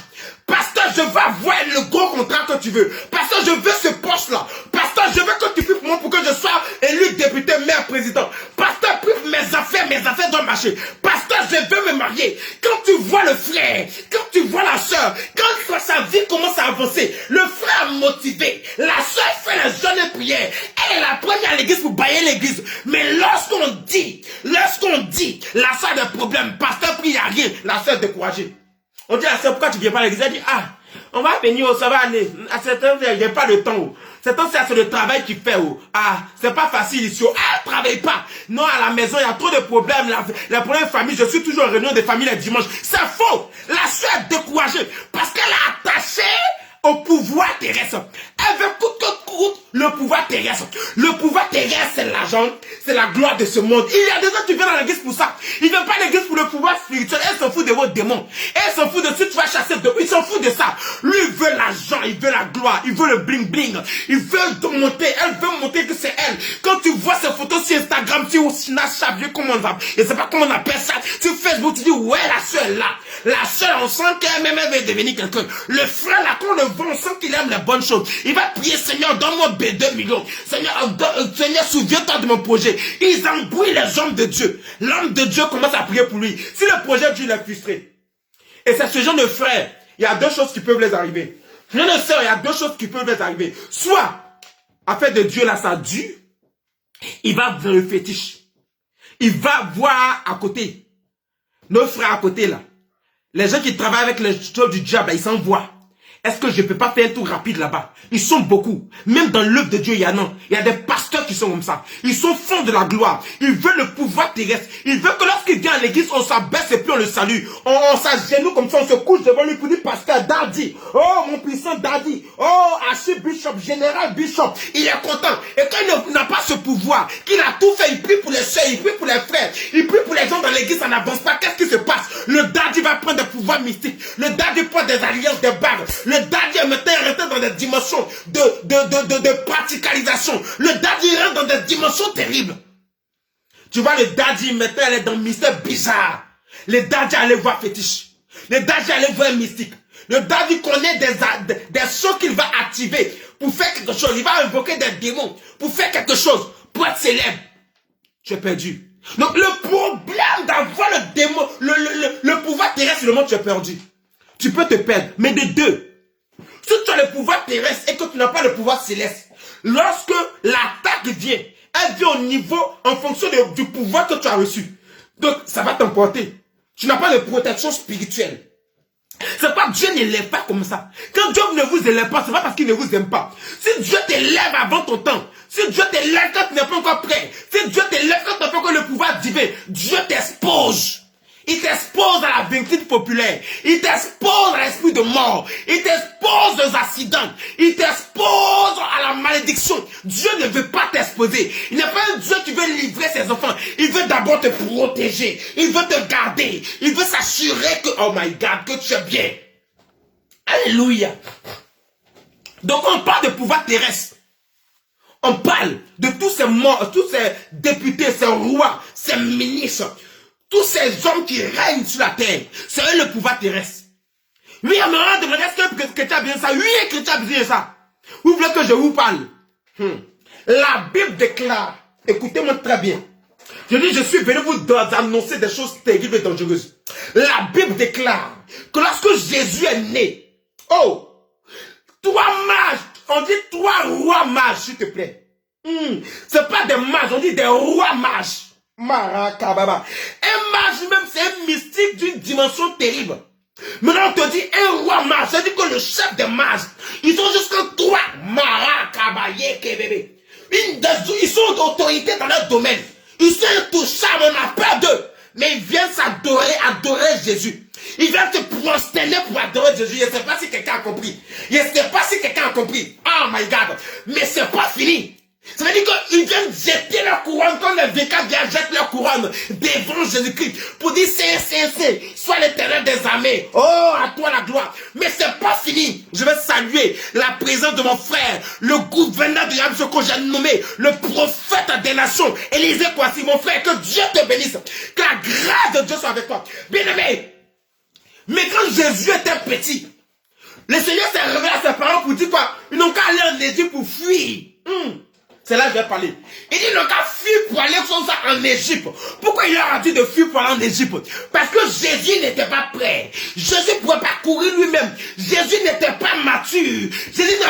Pasteur, je veux avoir le gros contrat que tu veux. Pasteur, je veux ce poste-là. Pasteur, je veux que tu pries pour moi pour que je sois élu député, maire, président. Pasteur, prie pour mes affaires doivent marcher. Pasteur, je veux me marier. Quand tu vois le frère, quand tu vois la soeur, quand sa vie commence à avancer, le frère motivé, la soeur fait la jeûne et prière. Elle est la première à l'église pour bailler l'église. Mais lorsqu'on dit, la soeur a des problèmes, pasteur prie, il n'y a rien, la soeur est découragée. On dit, ah, c'est pourquoi tu viens pas à l'église? Elle dit, ah, on va venir, ça va aller. À cette heure, il n'y a pas de temps. C'est le travail qu'il fait. Ah, c'est pas facile ici. Ah, elle travaille pas. Non, à la maison, il y a trop de problèmes. La première famille, je suis toujours en réunion de famille les dimanches. C'est faux. La soeur est découragée parce qu'elle est attachée au pouvoir terrestre. Elle veut coûte que coûte le pouvoir terrestre. Le pouvoir terrestre, c'est l'argent, c'est la gloire de ce monde. Il y a des gens qui viennent dans l'église pour ça. Ils ne viennent pas à l'église pour le pouvoir spirituel. Elle s'en fout de vos démons. Elle s'en fout de ce que tu vas chasser de. Il s'en fout de ça. Lui, il veut l'argent, il veut la gloire, il veut le bling bling. Il veut monter, elle veut monter que c'est elle. Quand tu vois ces photos sur Instagram, sur Snapchat, je ne sais pas comment on appelle ça, sur Facebook, tu dis, ouais, la soeur est là. La soeur, on sent qu'elle-même veut devenir quelqu'un. Le frère, là, quand on le voit, on sent qu'il aime les bonnes choses. Il va prier, Seigneur, donne-moi 2 millions. Seigneur, souviens-toi de mon projet. Ils embrouillent les hommes de Dieu. L'homme de Dieu commence à prier pour lui. Si le projet de Dieu est frustré, et c'est ce genre de frère, il y a 2 choses qui peuvent les arriver. Je ne sais, il y a 2 choses qui peuvent les arriver. Soit, à faire de Dieu là, ça dure, il va vers le fétiche. Il va voir à côté, nos frères à côté là, les gens qui travaillent avec les choses du diable, là, ils s'envoient. Est-ce que je ne peux pas faire un tour rapide là-bas? Ils sont beaucoup. Même dans l'œuvre de Dieu, il y a des pasteurs qui sont comme ça. Ils sont fonds de la gloire. Ils veulent le pouvoir terrestre. Ils veulent que lorsqu'il vient à l'église, on s'abaisse et puis on le salue. On s'agenouille comme ça, on se couche devant lui pour dire, pasteur Daddy. Oh, mon puissant Daddy. Oh, archibishop, général bishop. Il est content. Et quand il n'a pas ce pouvoir, qu'il a tout fait, il prie pour les soeurs, il prie pour les frères, il prie pour les gens dans l'église, ça n'avance pas. Qu'est-ce qui se passe? Le Daddy va prendre des pouvoirs mystiques. Le Daddy prend des alliances, des bagues. Le Daddy est maintenant rentré dans des dimensions de praticalisation. Le Daddy rentre dans des dimensions terribles. Tu vois, le Daddy maintenant, elle est dans le mystère bizarre. Le Daddy allait voir fétiche. Le Daddy allait voir mystique. Le Daddy connaît des choses qu'il va activer pour faire quelque chose. Il va invoquer des démons pour faire quelque chose, pour être célèbre. Tu es perdu. Donc le problème d'avoir le démon, le pouvoir terrestre sur le monde, tu es perdu. Tu peux te perdre, mais de 2. Si tu as le pouvoir terrestre et que tu n'as pas le pouvoir céleste, lorsque l'attaque vient, elle vient au niveau en fonction du pouvoir que tu as reçu. Donc, ça va t'emporter. Tu n'as pas de protection spirituelle. C'est pas Dieu ne l'élève pas comme ça. Quand Dieu ne vous élève pas, c'est pas parce qu'il ne vous aime pas. Si Dieu t'élève avant ton temps, si Dieu t'élève quand tu n'es pas encore prêt, si Dieu t'élève quand tu n'as pas encore le pouvoir divin, Dieu t'expose. Il t'expose à la vindicte populaire. Il t'expose à l'esprit de mort. Il t'expose aux accidents. Il t'expose à la malédiction. Dieu ne veut pas t'exposer. Il n'est pas un Dieu qui veut livrer ses enfants. Il veut d'abord te protéger. Il veut te garder. Il veut s'assurer que, oh my God, que tu es bien. Alléluia. Donc on parle de pouvoir terrestre. On parle de tous ces morts, tous ces députés, ces rois, ces ministres. Tous ces hommes qui règnent sur la terre, c'est eux le pouvoir terrestre. Oui, on me rend de est-ce que chrétien a besoin de ça? Oui, chrétien a besoin de ça. Vous voulez que je vous parle? La Bible déclare, écoutez-moi très bien. Je dis, je suis venu vous annoncer des choses terribles et dangereuses. La Bible déclare que lorsque Jésus est né, oh, 3 mages, on dit 3 rois mages, s'il te plaît. C'est pas des mages, on dit des rois mages. Marakababa. Un mage même, c'est un mystique d'une dimension terrible. Maintenant, on te dit un roi mage, c'est-à-dire que le chef des mages, ils sont jusqu'à 3. Marakabaye bébé. Ils sont d'autorité dans leur domaine. Ils sont intouchables, on a peur d'eux. Mais ils viennent adorer Jésus. Ils viennent se prosterner pour adorer Jésus. Je ne sais pas si quelqu'un a compris. Je ne sais pas si quelqu'un a compris. Oh my God. Mais c'est pas fini. Ça veut dire qu'ils viennent jeter leur couronne, comme les vainqueurs viennent jeter leur couronne devant Jésus-Christ pour dire c'est, sois l'éternel des armées. Oh, à toi la gloire. Mais c'est pas fini. Je vais saluer la présence de mon frère, le gouverneur de Yamso que j'ai nommé, le prophète des nations, Élisée Kwasi, mon frère, que Dieu te bénisse. Que la grâce de Dieu soit avec toi. Bien-aimé, mais quand Jésus était petit, le Seigneur s'est révélé à ses parents pour dire quoi? Ils n'ont qu'à aller en Égypte pour fuir. C'est là que je vais parler. Il dit le gars fuit pour aller comme ça en Égypte. Pourquoi il a dit de fuir pour aller en Égypte? Parce que Jésus n'était pas prêt. Jésus ne pouvait pas courir lui-même. Jésus n'était pas mature. Jésus n'était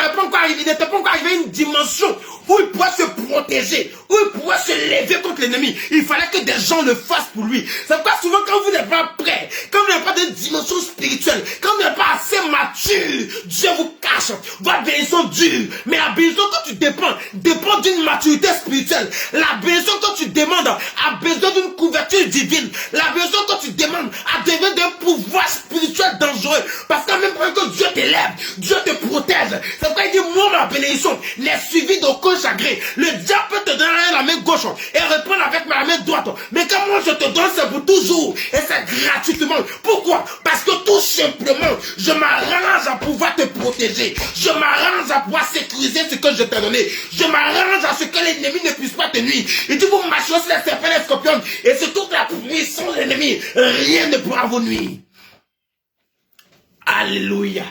pas encore arrivé à une dimension où il pourrait se protéger, où il pourrait se lever contre l'ennemi. Il fallait que des gens le fassent pour lui. C'est pourquoi souvent quand vous n'êtes pas prêt, quand vous n'avez pas de dimension spirituelle, quand vous n'êtes pas assez mature, Dieu vous cache. Votre bénédiction dure. Mais la bénédiction quand tu dépend d'une maturité spirituelle. La bénédiction quand tu demandes a besoin d'une couverture divine. La bénédiction quand tu demandes a besoin d'un pouvoir spirituel dangereux. Parce qu'en même temps que Dieu t'élève, Dieu te protège. C'est pourquoi il dit, moi ma bénédiction n'est suivie d'aucun chagrin. Le diable peut te donner la main gauche et reprendre avec ma main droite. Mais quand moi je te donne, c'est pour toujours. Et c'est gratuitement. Pourquoi? Parce que tout simplement, je m'arrange à pouvoir te protéger. Je m'arrange à pouvoir sécuriser ce que je t'ai donné. Je m'arrange à ce que l'ennemi ne puisse pas te nuire. Il dit, vous marchez sur les serpents et les scorpions. Et sur toute la puissance de l'ennemi, rien ne pourra vous nuire. Alléluia.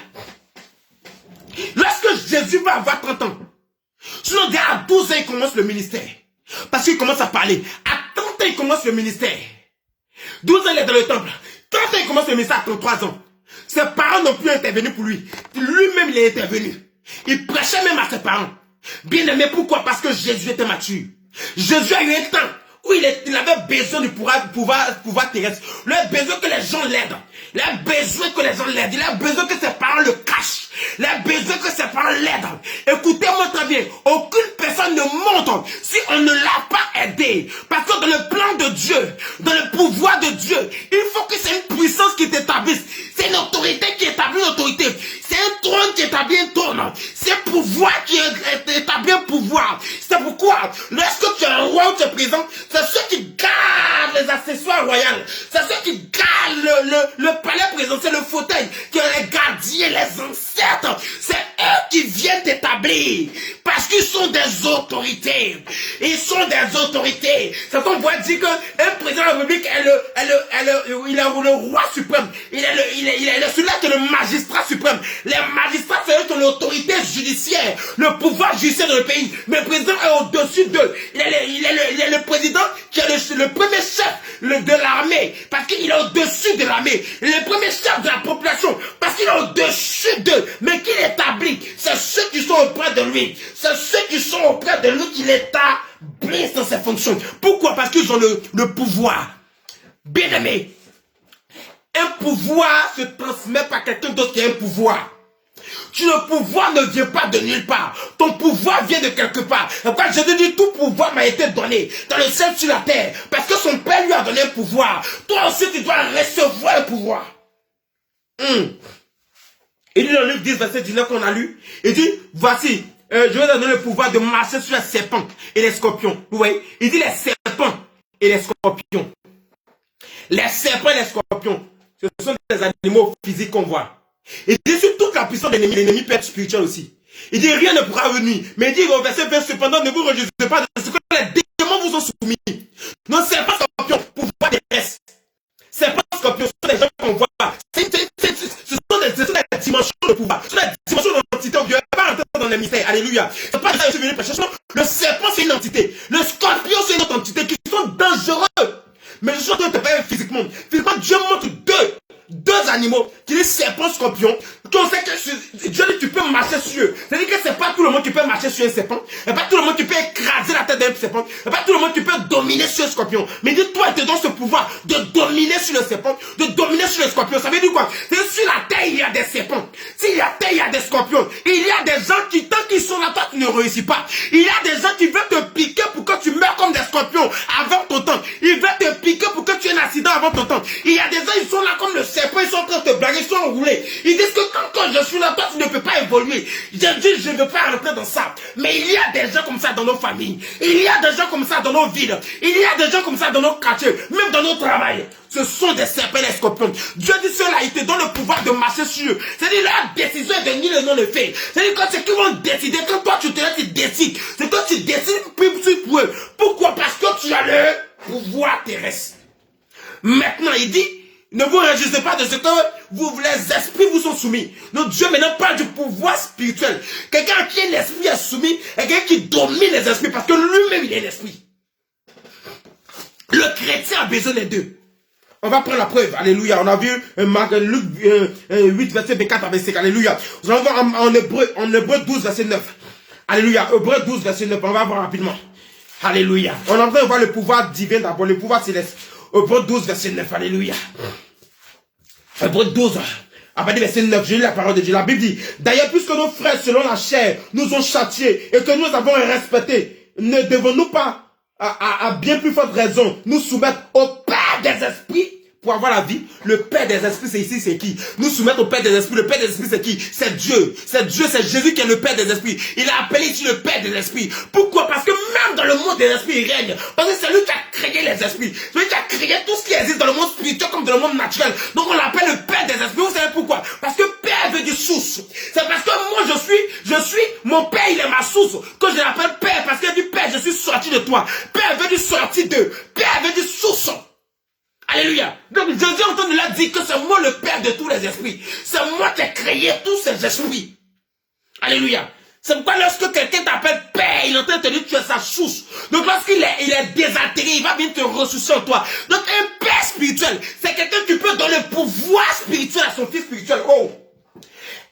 Lorsque Jésus va avoir 30 ans, sinon à 12 ans, il commence le ministère. Parce qu'il commence à parler. À 30 ans, il commence le ministère. 12 ans, il est dans le temple. 30 ans, il commence le ministère à 33 ans. Ses parents n'ont plus intervenu pour lui. Lui-même, il est intervenu. Il prêchait même à ses parents. Bien aimé, pourquoi? Parce que Jésus était mature. Jésus a eu un temps où il avait besoin du pouvoir terrestre. Il a besoin que les gens l'aident. Il a besoin que les gens l'aident. Il a besoin que ses parents le cachent. Il a besoin que ses parents l'aident. Écoutez-moi très bien. Aucune personne ne monte si on ne l'a pas aidé. Parce que dans le plan de Dieu, dans le pouvoir de Dieu, il faut que c'est une puissance qui t'établisse. C'est une autorité qui établit une autorité. C'est un trône qui établit un trône. C'est un pouvoir qui établit un pouvoir. C'est pourquoi, lorsque tu es un roi ou tu es présent, c'est ceux qui gardent les accessoires royaux. C'est ceux qui gardent le palais présidentiel, le fauteuil, qui ont les gardiens, les ancêtres. C'est eux qui viennent t'établir. Parce qu'ils sont des autorités. Ils sont des autorités. C'est comme on pourrait dire qu'un président de la République il est le roi suprême. Il est celui-là qui est le magistrat suprême. Les magistrats, c'est eux qui ont l'autorité judiciaire, le pouvoir judiciaire dans le pays. Mais le président est au-dessus d'eux. Il est le président qui est le premier chef de l'armée. Parce qu'il est au-dessus de l'armée. Il est le premier chef de la population. Parce qu'il est au-dessus d'eux. Mais qu'il établit, c'est ceux qui sont auprès de lui. C'est ceux qui sont auprès de lui qui l'établissent dans ses fonctions. Pourquoi? Parce qu'ils ont le pouvoir. Bien aimé, un pouvoir se transmet par quelqu'un d'autre qui a un pouvoir. Le pouvoir ne vient pas de nulle part. Ton pouvoir vient de quelque part. Pourquoi Jésus dit tout pouvoir m'a été donné dans le ciel sur la terre. Parce que son Père lui a donné un pouvoir. Toi aussi tu dois recevoir le pouvoir. Il dit dans Luc 10 verset 19 qu'on a lu. Il dit voici je vais donner le pouvoir de marcher sur les serpents et les scorpions. Vous voyez? Il dit les serpents et les scorpions. Les serpents et les scorpions, ce sont des animaux physiques qu'on voit. Il dit sur toute la puissance de l'ennemi peut être spirituel aussi. Il dit rien ne pourra venir. Mais il dit au verset 20, cependant ne vous réjouissez pas de ce que les démons vous ont soumis. Non, serpents, scorpions, pouvoir terrestre. Serpents, scorpions, ce sont des gens qu'on voit. Ce sont des dimensions de pouvoir. Ce sont des dimensions d'entité. On ne va pas rentrer dans les mystères. Alléluia. C'est pas ça que je suis venu prêcher. Le serpent, c'est une entité. Le scorpion, c'est une autre entité qui sont dangereux. Mais je suis en train de te parler physiquement. Physiquement, Dieu montre deux animaux, qui est serpent, scorpion, qu'on sait que Dieu dit tu peux marcher sur eux. C'est-à-dire que c'est pas tout le monde qui peut marcher sur un serpent, c'est pas tout le monde qui peut écraser la tête d'un serpent, c'est pas tout le monde qui peut dominer sur un scorpion. Mais dis-toi, il te donne ce pouvoir de dominer sur le serpent, de dominer sur le scorpion. Ça veut dire quoi? C'est sur la terre, il y a des serpents. S'il y a terre, il y a des scorpions. Il y a des gens qui, tant qu'ils sont là, toi, tu ne réussis pas. Il y a des gens qui veulent te piquer pour que tu meurs comme des scorpions avant ton temps. Ils veulent te piquer pour que tu aies un accident avant ton temps. Il y a des gens, ils sont là comme le serpent, ils sont en train de te blaguer, ils sont enroulés. Ils disent que quand je suis là, toi, tu ne peux pas évoluer. Je dis, je ne veux pas rentrer dans ça. Mais il y a des gens comme ça dans nos familles. Il y a des gens comme ça dans nos villes. Il y a des gens comme ça dans nos quartiers, même dans nos travails. Ce sont des serpents et des scorpions. Dieu dit cela, il te donne le pouvoir de marcher sur eux. C'est-à-dire, la décision est de ni le non le fait. C'est-à-dire, quand c'est qu'ils vont décider, quand toi tu te laisses, tu décides. C'est toi tu décides pour eux. Pourquoi? Parce que tu as le pouvoir terrestre. Maintenant, il dit, Ne vous réjouissez pas de ce que les esprits vous sont soumis. Notre Dieu maintenant parle du pouvoir spirituel. Quelqu'un à qui l'esprit est soumis est quelqu'un qui domine les esprits parce que lui-même il est l'esprit. Le chrétien a besoin des deux. On va prendre la preuve. Alléluia. On a vu Luc 8, verset 24 à 25. Alléluia. Nous allons voir en Hébreu 12, verset 9. Alléluia. Hébreu 12, verset 9. On va voir rapidement. Alléluia. On est en train de voir le pouvoir divin d'abord, le pouvoir céleste. Hébreu 12, verset 9. Alléluia. Hébreu 12, à partir du verset 9, je lis la parole de Dieu. La Bible dit, d'ailleurs, puisque nos frères, selon la chair, nous ont châtiés et que nous avons respecté, ne devons-nous pas, à bien plus forte raison, nous soumettre au Père des esprits pour avoir la vie? Le Père des esprits, c'est ici, c'est qui? Nous soumettre au Père des esprits. Le Père des esprits, c'est qui? C'est Dieu. C'est Dieu, c'est Jésus qui est le Père des esprits. Il a appelé ici le Père des esprits. Pourquoi? Parce que même dans le monde des esprits, il règne. Parce que c'est lui qui a créé les esprits. C'est lui qui a créé tout ce qui existe dans le monde spirituel comme dans le monde naturel. Donc on l'appelle le Père des esprits. Vous savez pourquoi? Parce que Père veut dire source. C'est parce que moi mon Père, il est ma source. Que je l'appelle Père, parce qu'il dit Père, je suis sorti de toi. Père veut dire sorti d'eux. Père veut dire source. Alléluia. Donc Jésus en train de leur dire que c'est moi le Père de tous les esprits. C'est moi qui ai créé tous ces esprits. Alléluia. C'est pourquoi lorsque quelqu'un t'appelle Père, il est en train de te dire que tu es sa source. Donc lorsqu'il est désaltéré, il va venir te ressourcer en toi. Donc un Père spirituel, c'est quelqu'un qui peut donner le pouvoir spirituel à son fils spirituel. Oh.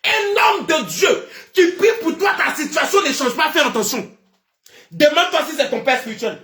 Un homme de Dieu qui prie pour toi, ta situation ne change pas, fais attention. Demande-toi si c'est ton Père spirituel.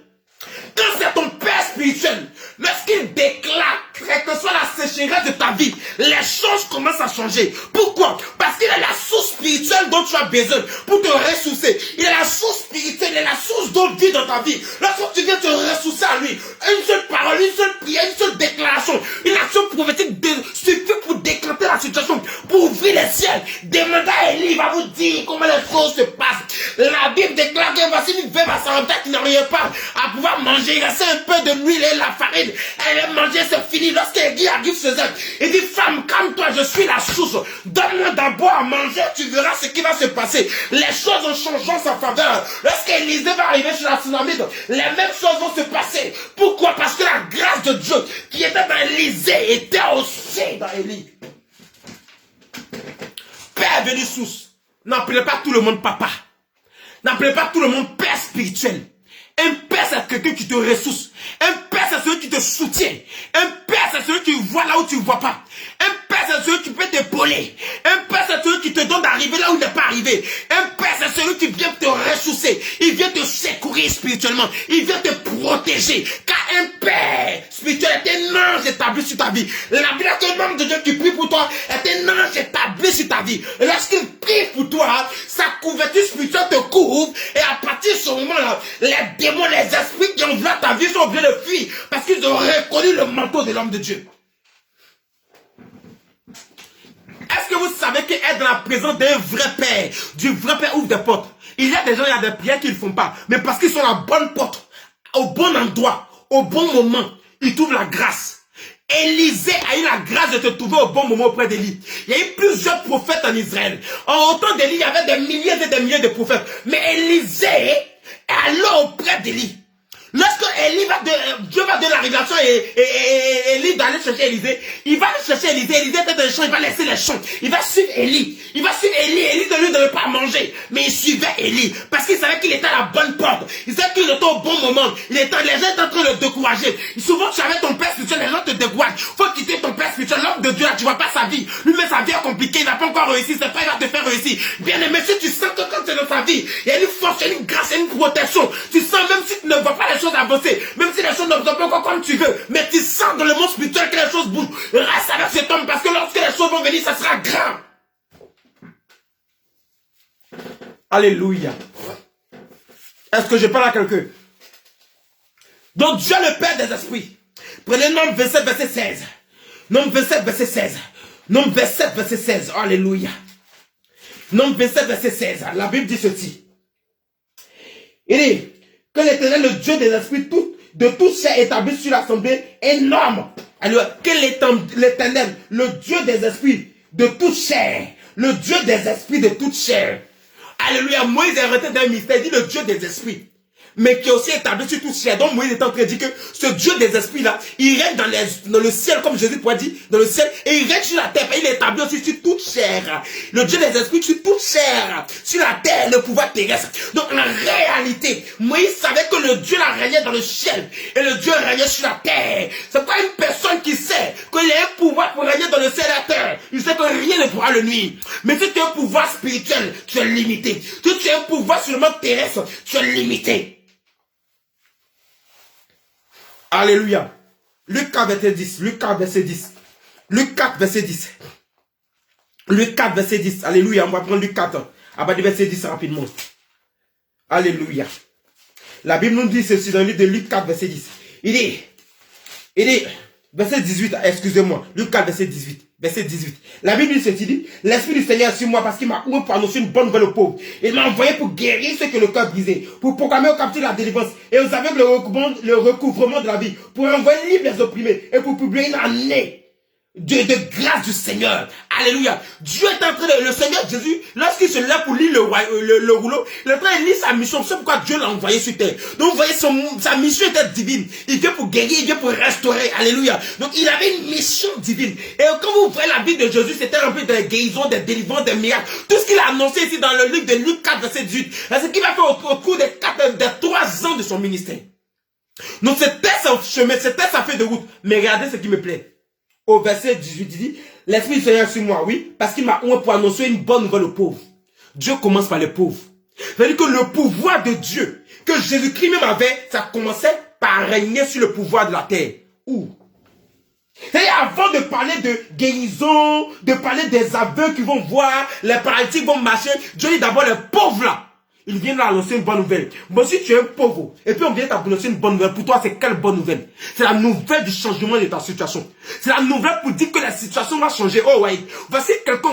Quand c'est ton Père spirituel, lorsqu'il déclare, quelle que soit la sécheresse de ta vie, les choses commencent à changer. Pourquoi? Parce qu'il est la source spirituelle dont tu as besoin pour te ressourcer. Il est la source spirituelle, il est la source d'eau de vie dans ta vie. Lorsque tu viens te ressourcer à lui, une seule parole, une seule prière, une seule déclaration, une action prophétique suffit pour déclencher la situation, pour ouvrir les ciels. Demandez à Élie, il va vous dire comment les choses se passent. La Bible déclare que voici une veuve à Sarepta qui n'arrivait pas à pouvoir manger. Il restait un peu de l'huile et la farine. Elle a mangé, c'est fini. Lorsqu'Élie arrive chez elle, il dit, femme, calme-toi, je suis la source. Donne-moi d'abord à manger, tu verras ce qui va se passer. Les choses ont changé en sa faveur. Lorsqu'Élisée va arriver chez la Tsunamite, les mêmes choses vont se passer. Pourquoi? Parce que la grâce de Dieu qui était dans Élisée était aussi dans Élie. Père venu source. N'appelez pas tout le monde papa. N'appelez pas tout le monde père spirituel. Un père, c'est quelqu'un qui te ressource. Un père, c'est celui qui te soutient. Un père, c'est celui qui voit là où tu ne vois pas. Un père, c'est celui qui peut t'épauler. Un père, c'est celui qui te donne d'arriver là où il n'est pas arrivé. Un père, c'est celui qui vient te ressourcer. Il vient te secourir spirituellement. Il vient te protéger. Car un père spirituel est un ange établi sur ta vie. La Bible est un homme de Dieu qui prie pour toi est un ange établi sur ta vie. Et lorsqu'il prie pour toi, sa couverture spirituelle te couvre. Et à partir de ce moment-là, les démons, les esprits qui ont vu ta vie sont obligés de fuir parce qu'ils ont reconnu le manteau de l'homme de Dieu. Est-ce que vous savez qu'être dans la présence d'un vrai Père, du vrai Père ouvre des portes? Il y a des gens, il y a des prières qu'ils ne font pas, mais parce qu'ils sont à la bonne porte, au bon endroit, au bon moment, ils trouvent la grâce. Élisée a eu la grâce de te trouver au bon moment auprès d'Élie. Il y a eu plusieurs prophètes en Israël. En autant d'Élie, il y avait des milliers et des milliers de prophètes. Mais Élisée est allé auprès d'Élie. Lorsque Dieu va donner la révélation et Élie va aller chercher Élisée, il va aller chercher Élisée. Élisée était dans les champs, il va laisser les champs. Il va suivre Élie. Il va suivre Élie. Élie ne lui donnait pas à manger. Mais il suivait Élie. Parce qu'il savait qu'il était à la bonne porte. Il savait qu'il était au bon moment. Les gens étaient en train de le décourager. Souvent, tu avais ton père spirituel, les gens te découragent. Faut quitter ton père spirituel. L'homme de Dieu, là, tu vois pas sa vie. Lui-même, sa vie est compliquée. Il n'a pas encore réussi. C'est pas, il va te faire réussir. Bien aimé, si tu sens que quand tu es dans sa vie, il y a une force, il y a une grâce, il y a une protection. Tu sens, même si tu ne vois pas les choses avancer, même si les choses ne vont pas encore comme tu veux, mais tu sens dans le monde spirituel que les choses bougent. Reste avec cet homme parce que lorsque les choses vont venir, ça sera grand. Alléluia. Est-ce que je parle à quelqu'un? Donc Dieu le Père des esprits. Prenez Nombre 27, verset 16. Nombre 27, verset 16. Nombre 27, verset 16. Alléluia. Nombre 27, verset 16. La Bible dit ceci. Il dit que l'Éternel, le Dieu des esprits, de toute chair établi sur l'assemblée énorme. Alors, que l'Éternel, le Dieu des esprits, de toute chair, le Dieu des esprits de toute chair. Alléluia. Moïse est arrêté d'un mystère. Il dit le Dieu des esprits. mais qui est aussi établi sur toute chair. Donc Moïse est en train de dire que ce Dieu des esprits là, il règne dans le ciel, comme Jésus pourrait dire, dans le ciel, et il règne sur la terre. Et il est établi aussi sur toute chair. Le Dieu des esprits sur toute chair, sur la terre, le pouvoir terrestre. Donc en réalité, Moïse savait que le Dieu là régnait dans le ciel, et le Dieu régnait sur la terre. C'est pas une personne qui sait qu'il y a un pouvoir pour régner dans le ciel et la terre. Il sait que rien ne pourra le nuire. Mais si tu as un pouvoir spirituel, tu es limité. Si tu as un pouvoir seulement terrestre, tu es limité. Alléluia. Luc 4, verset 10. Luc 4, verset 10. Luc 4, verset 10. Luc 4, verset 10. Alléluia. On va prendre Luc 4. À partir du verset 10 rapidement. Alléluia. La Bible nous dit ceci dans le livre de Luc 4, verset 10. Il dit, verset 18, excusez-moi. Luc 4, verset 18. Verset 18. La Bible dit ceci, dit, l'Esprit du Seigneur est sur moi parce qu'il m'a ouvert pour annoncer une bonne nouvelle aux pauvres. Il m'a envoyé pour guérir ceux que le cœur brisé, pour proclamer aux captifs la délivrance et aux aveugles le recouvrement de la vie, pour envoyer libre les opprimés et pour publier une année de grâce du Seigneur. Alléluia. Dieu est en train de, le Seigneur Jésus, lorsqu'il se lève pour lire le rouleau, il est en train de lire sa mission. C'est pourquoi Dieu l'a envoyé sur terre. Donc vous voyez, sa mission était divine. Il vient pour guérir, il vient pour restaurer. Alléluia. Donc il avait une mission divine. Et quand vous voyez la vie de Jésus, c'était rempli de guérisons, de délivrances, des miracles. Tout ce qu'il a annoncé ici dans le livre de Luc 4, verset 18, c'est ce qu'il va faire au cours des 3 ans de son ministère. Donc c'était son chemin, c'était sa feuille de route. Mais regardez ce qui me plaît. Au verset 18, il dit, l'Esprit du Seigneur sur moi, oui, parce qu'il m'a oint pour annoncer une bonne nouvelle aux pauvres. Dieu commence par les pauvres. C'est-à-dire que le pouvoir de Dieu, que Jésus-Christ même avait, ça commençait par régner sur le pouvoir de la terre. Où? Et avant de parler de guérison, de parler des aveugles qui vont voir, les paralytiques vont marcher, Dieu dit d'abord les pauvres là. Il vient d'annoncer une bonne nouvelle. Moi, si tu es un pauvre, et puis on vient t'annoncer une bonne nouvelle, pour toi, c'est quelle bonne nouvelle? C'est la nouvelle du changement de ta situation. C'est la nouvelle pour dire que la situation va changer. Oh, ouais. Voici quelqu'un,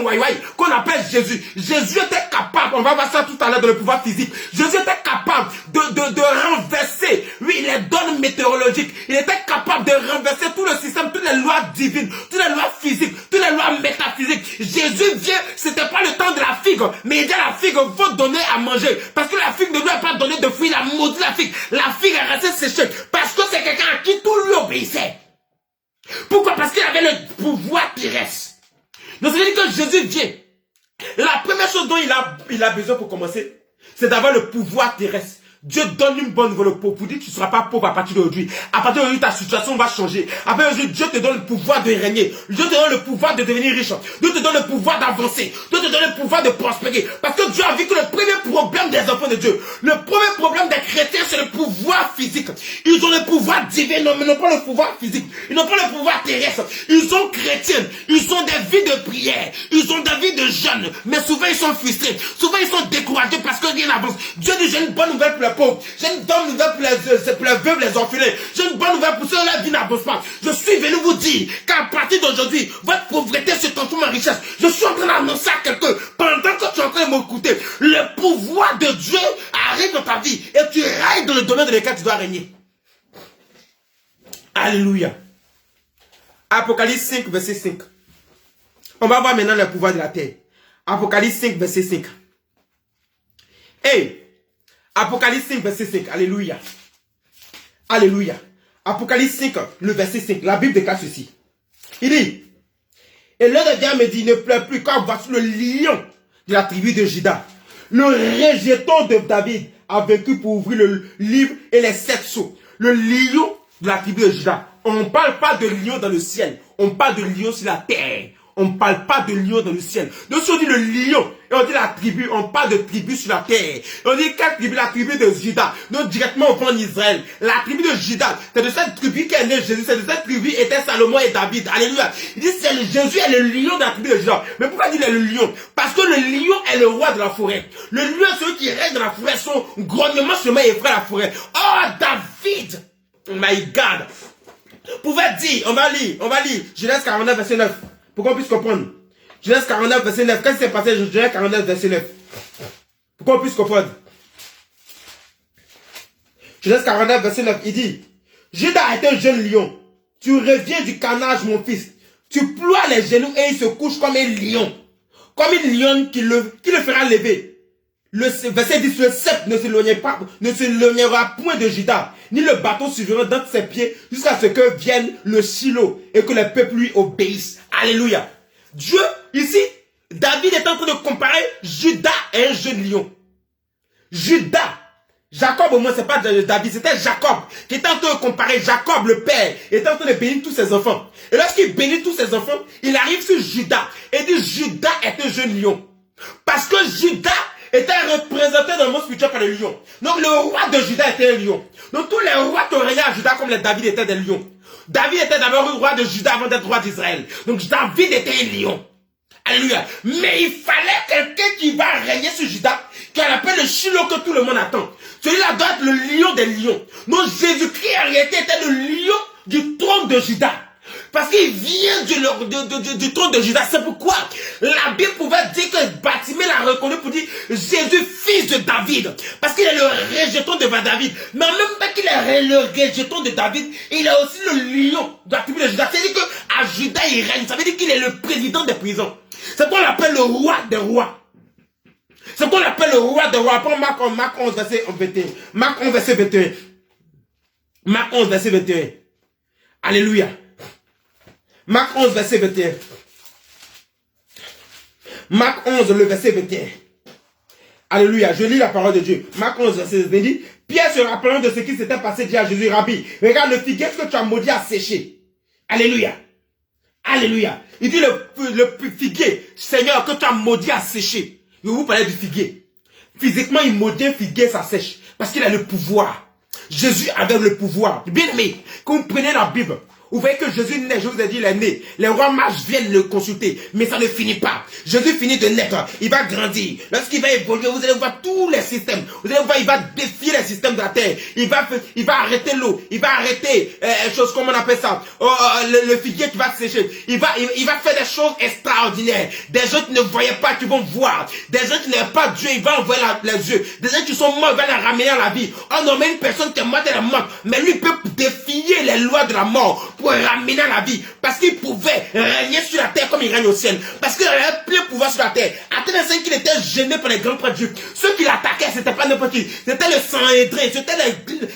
qu'on appelle Jésus. Jésus était capable, on va voir ça tout à l'heure dans le pouvoir physique. Jésus était capable de renverser, oui, les donnes météorologiques. Il était capable de renverser tout le système, toutes les lois divines, toutes les lois physiques, toutes les lois métaphysiques. Jésus vient, c'était pas le temps de la figue, mais il dit à la figue, faut donner à manger. Parce que la figue ne lui a pas donné de fruits, il a maudit la figue. La figue est restée séchée. Parce que c'est quelqu'un à qui tout lui obéissait. Pourquoi? Parce qu'il avait le pouvoir terrestre. Donc ça veut dire que Jésus vient. La première chose dont il a besoin pour commencer, c'est d'avoir le pouvoir terrestre. Dieu donne une bonne nouvelle aux pauvres. Pour dire que tu ne seras pas pauvre à partir d'aujourd'hui. À partir d'aujourd'hui, ta situation va changer. À partir d'aujourd'hui, Dieu te donne le pouvoir de régner. Dieu te donne le pouvoir de devenir riche. Dieu te donne le pouvoir d'avancer. Dieu te donne le pouvoir de prospérer. Parce que Dieu a vu que le premier problème des enfants de Dieu, le premier problème des chrétiens, c'est le pouvoir physique. Ils ont le pouvoir divin, non, mais non pas le pouvoir physique. Ils n'ont pas le pouvoir terrestre. Ils sont chrétiens. Ils ont des vies de prière. Ils ont des vies de jeûne. Mais souvent, ils sont frustrés. Souvent, ils sont découragés parce que rien n'avance. Dieu dit, j'ai une bonne nouvelle pour les pauvres. J'ai une bonne nouvelle pour les veuves, les orphelins. J'ai une bonne nouvelle pour ceux dont la vie n'avance pas. Je suis venu vous dire qu'à partir d'aujourd'hui, votre pauvreté se transforme en richesse. Je suis en train d'annoncer à quelqu'un, pendant que tu es en train de m'écouter, le pouvoir de Dieu arrive dans ta vie et tu règnes dans le domaine dans lequel tu dois régner. Alléluia. Apocalypse 5, verset 5. On va voir maintenant le pouvoir de la terre. Apocalypse 5, verset 5. Hey! Apocalypse 5, verset 5. Alléluia. Alléluia. Apocalypse 5, le verset 5. La Bible déclare ceci. Il dit, et l'un des dieux me dit, ne pleure plus, car voici le lion de la tribu de Juda. Le rejeton de David a vaincu pour ouvrir le livre et les 7 sceaux. Le lion de la tribu de Juda. On ne parle pas de lion dans le ciel. On parle de lion sur la terre. On ne parle pas de lion dans le ciel. Donc si on dit le lion, et on dit la tribu, on parle de tribu sur la terre. Et on dit quelle tribu? La tribu de Juda. Donc directement au fond d'Israël. La tribu de Juda, c'est de cette tribu qu'est né Jésus. C'est de cette tribu étaient Salomon et David. Alléluia. Il dit Jésus est le lion de la tribu de Juda. Mais pourquoi il dit le lion? Parce que le lion est le roi de la forêt. Le lion est celui qui règne dans la forêt. Son grognement chemin effraie la forêt. Oh David! My God! Vous pouvez dire, on va lire. Genèse 49, verset 9. Pour qu'on puisse comprendre. Genèse 49, verset 9. Qu'est-ce qui s'est passé? Genèse 49, verset 9. Pour qu'on puisse comprendre. Genèse 49, verset 9. Il dit, Judas est un jeune lion. Tu reviens du carnage, mon fils. Tu ploies les genoux et il se couche comme un lion. Comme une lionne qui le fera lever. Le verset 10, le sceptre ne s'éloignera point de Juda, ni le bâton suffira dans ses pieds, jusqu'à ce que vienne le Shiloh et que le peuple lui obéisse. Alléluia. Dieu, ici, David est en train de comparer Juda à un jeune lion. Juda, Jacob au moins, c'est pas David, c'était Jacob qui était en train de comparer Jacob, le père, était en train de bénir tous ses enfants. Et lorsqu'il bénit tous ses enfants, il arrive sur Juda et dit Juda est un jeune lion. Parce que Juda était représenté dans le monde spirituel par le lion. Donc le roi de Juda était un lion. Donc tous les rois qui ont régné à Juda comme les David étaient des lions. David était d'abord le roi de Juda avant d'être roi d'Israël. Donc David était un lion. Alléluia. Mais il fallait quelqu'un qui va régner sur Juda, qu'on appelle le Shiloh que tout le monde attend. Celui-là doit être le lion des lions. Donc Jésus-Christ en réalité était le lion du trône de Juda. Parce qu'il vient du trône de Juda. C'est pourquoi la Bible pouvait dire que Bartimée l'a reconnu pour dire Jésus, fils de David. Parce qu'il est le rejeton de David. Mais en même temps qu'il est le rejeton de David, il est aussi le lion de la tribu de Juda. C'est-à-dire qu'à Juda, il règne. Ça veut dire qu'il est le président des prisons. C'est qu'on l'appelle le roi des rois. C'est qu'on l'appelle le roi des rois. Après Marc 11, verset 21. Marc 11, verset 21. Marc 11, verset 21. Alléluia. Marc 11, verset 21. Marc 11, le verset 21. Alléluia, je lis la parole de Dieu. Marc 11, verset 21 dit, Pierre se rappelant de ce qui s'était passé, dit à Jésus, Rabbi, regarde le figuier que tu as maudit à sécher. Alléluia. Alléluia. Il dit le figuier, Seigneur, que tu as maudit à sécher. Je vais vous parler du figuier. Physiquement, il maudit un figuier, ça sèche. Parce qu'il a le pouvoir. Jésus avait le pouvoir. Bien aimé, quand vous prenez la Bible, vous voyez que Jésus naît, je vous ai dit, il est né. Les rois mages viennent le consulter, mais ça ne finit pas. Jésus finit de naître, il va grandir. Lorsqu'il va évoluer, vous allez voir tous les systèmes. Vous allez voir, il va défier les systèmes de la terre. Il va arrêter l'eau. Il va arrêter, choses comme on appelle ça, le figuier qui va sécher. Il va faire des choses extraordinaires. Des gens qui ne voyaient pas, qui vont voir. Des gens qui n'avaient pas Dieu, il va envoyer les yeux. Des gens qui sont morts, il va les ramener à la vie. Oh non, mais une personne qui est morte, elle est morte. Mais lui, il peut défier les lois de la mort pour ramener à la vie. Parce qu'il pouvait régner sur la terre comme il règne au ciel. Parce qu'il avait plein pouvoir sur la terre. À tel point qu'il était gêné par les grands prêtres juifs. Ceux qui l'attaquaient, c'était pas n'importe qui. C'était le Sanhédrin. C'était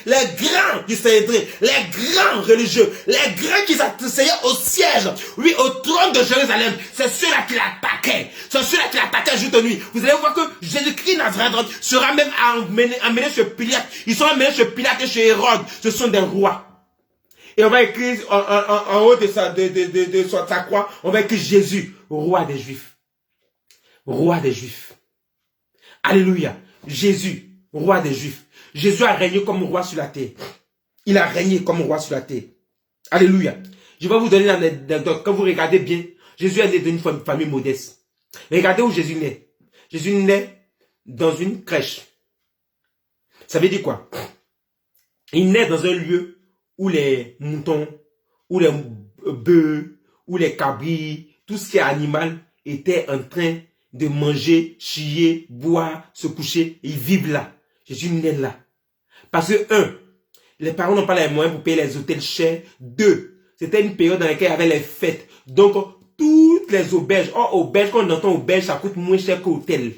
les grands du Sanhédrin. Les grands religieux. Les grands qui s'asseyaient au siège. Oui, au trône de Jérusalem. C'est ceux-là qui l'attaquaient. C'est ceux-là qui l'attaquaient jour de nuit. Vous allez voir que Jésus-Christ Nazareth sera même amené chez Pilate. Ils sont amenés chez Pilate et chez Hérode. Ce sont des rois. Et on va écrire en haut de sa croix, on va écrire Jésus, roi des Juifs. Roi des Juifs. Alléluia. Jésus, roi des Juifs. Jésus a régné comme roi sur la terre. Il a régné comme roi sur la terre. Alléluia. Je vais vous donner l'anecdote. Quand vous regardez bien, Jésus est né d'une famille modeste. Regardez où Jésus naît. Jésus naît dans une crèche. Ça veut dire quoi? Il naît dans un lieu où les moutons, où les bœufs, où les cabris, tout ce qui est animal était en train de manger, chier, boire, se coucher. Ils vivent là. Jésus naît là. Parce que, les parents n'ont pas les moyens pour payer les hôtels chers. 2, c'était une période dans laquelle il y avait les fêtes. Donc, toutes les auberges, auberges, quand on entend auberge, ça coûte moins cher qu'hôtel.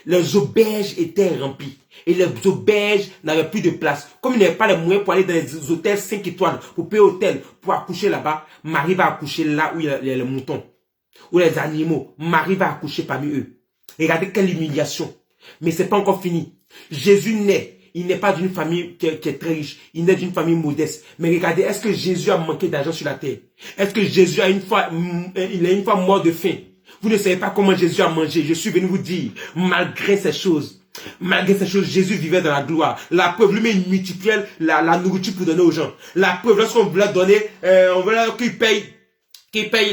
Les auberges étaient remplies. Et les auberges n'avaient plus de place. Comme il n'y avait pas les moyens pour aller dans les hôtels 5 étoiles, pour payer hôtel, pour accoucher là-bas, Marie va accoucher là où il y a les moutons, ou les animaux. Marie va accoucher parmi eux. Regardez quelle humiliation. Mais c'est pas encore fini. Jésus naît. Il n'est pas d'une famille qui est très riche. Il naît d'une famille modeste. Mais regardez, est-ce que Jésus a manqué d'argent sur la terre? Est-ce que Jésus a il est une fois mort de faim? Vous ne savez pas comment Jésus a mangé. Je suis venu vous dire, malgré ces choses, Jésus vivait dans la gloire. La preuve, lui-même, il multipliait la nourriture pour donner aux gens. La preuve, lorsqu'on voulait donner, on voulait qu'il paye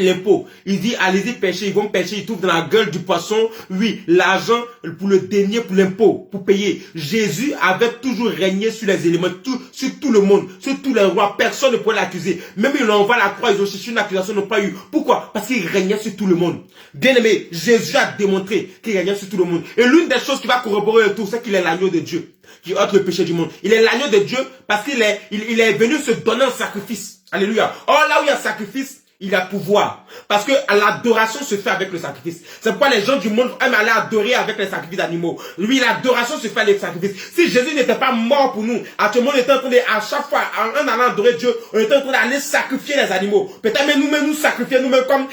l'impôt. Il dit, allez-y pêcher, ils vont pêcher, ils trouvent dans la gueule du poisson, oui, l'argent pour le denier, pour l'impôt, pour payer. Jésus avait toujours régné sur les éléments, sur tout le monde, sur tous les rois, personne ne pouvait l'accuser. Même ils l'envoient à la croix, ils ont cherché une accusation, ils n'ont pas eu. Pourquoi? Parce qu'il régnait sur tout le monde. Bien aimé, Jésus a démontré qu'il régnait sur tout le monde. Et l'une des choses qui va corroborer le tout, c'est qu'il est l'agneau de Dieu, qui ôte le péché du monde. Il est l'agneau de Dieu parce qu'il est venu se donner en sacrifice. Alléluia. Or là où il y a sacrifice, Il a pouvoir. Parce que l'adoration se fait avec le sacrifice. C'est pourquoi les gens du monde aiment aller adorer avec les sacrifices d'animaux. Lui, l'adoration se fait avec les sacrifices. Si Jésus n'était pas mort pour nous, actuellement, on était en train de, à chaque fois, en allant adorer Dieu, on était en train d'aller sacrifier les animaux. Peut-être même nous-mêmes nous sacrifier nous-mêmes comme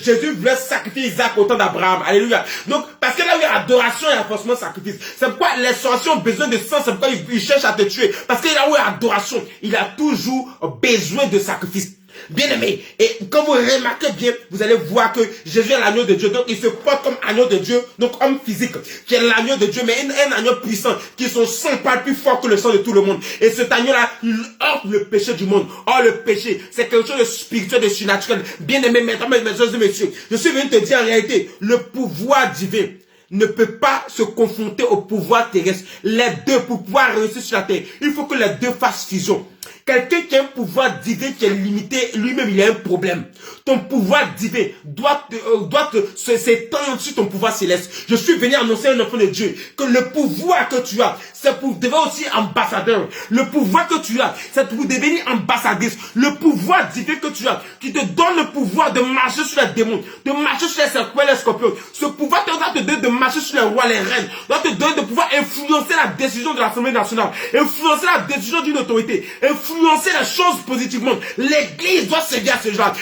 Jésus voulait sacrifier Isaac au temps d'Abraham. Alléluia. Donc, parce que là où il y a adoration, il y a forcément sacrifice. C'est pourquoi les sorciers ont besoin de sang, c'est pourquoi ils cherchent à te tuer. Parce que là où il y a adoration, il a toujours besoin de sacrifice. Bien aimé, et quand vous remarquez bien, vous allez voir que Jésus est l'agneau de Dieu, donc il se porte comme agneau de Dieu, donc homme physique, qui est l'agneau de Dieu, mais un agneau puissant, qui son sang parle plus fort que le sang de tout le monde. Et cet agneau-là, il hors le péché du monde. Or, le péché, c'est quelque chose de spirituel, de surnaturel. Bien aimé, mesdames et messieurs, je suis venu te dire en réalité, le pouvoir divin ne peut pas se confronter au pouvoir terrestre. Les deux, pour pouvoir réussir sur la terre, il faut que les deux fassent fusion. Quelqu'un qui a un pouvoir divin qui est limité, lui-même, il a un problème. Ton pouvoir divin doit s'étendre sur ton pouvoir céleste. Je suis venu annoncer à un enfant de Dieu que le pouvoir que tu as, c'est pour devenir aussi ambassadeur. Le pouvoir que tu as, c'est pour devenir ambassadrice. Le pouvoir divin que tu as, qui te donne le pouvoir de marcher sur les démons, de marcher sur les serpents et les scorpions. Ce pouvoir doit te donner de marcher sur les rois, les reines, doit te donner de pouvoir influencer la décision de l'Assemblée nationale, influencer la décision d'une autorité, influencer les choses positivement. L'église doit servir à ce genre.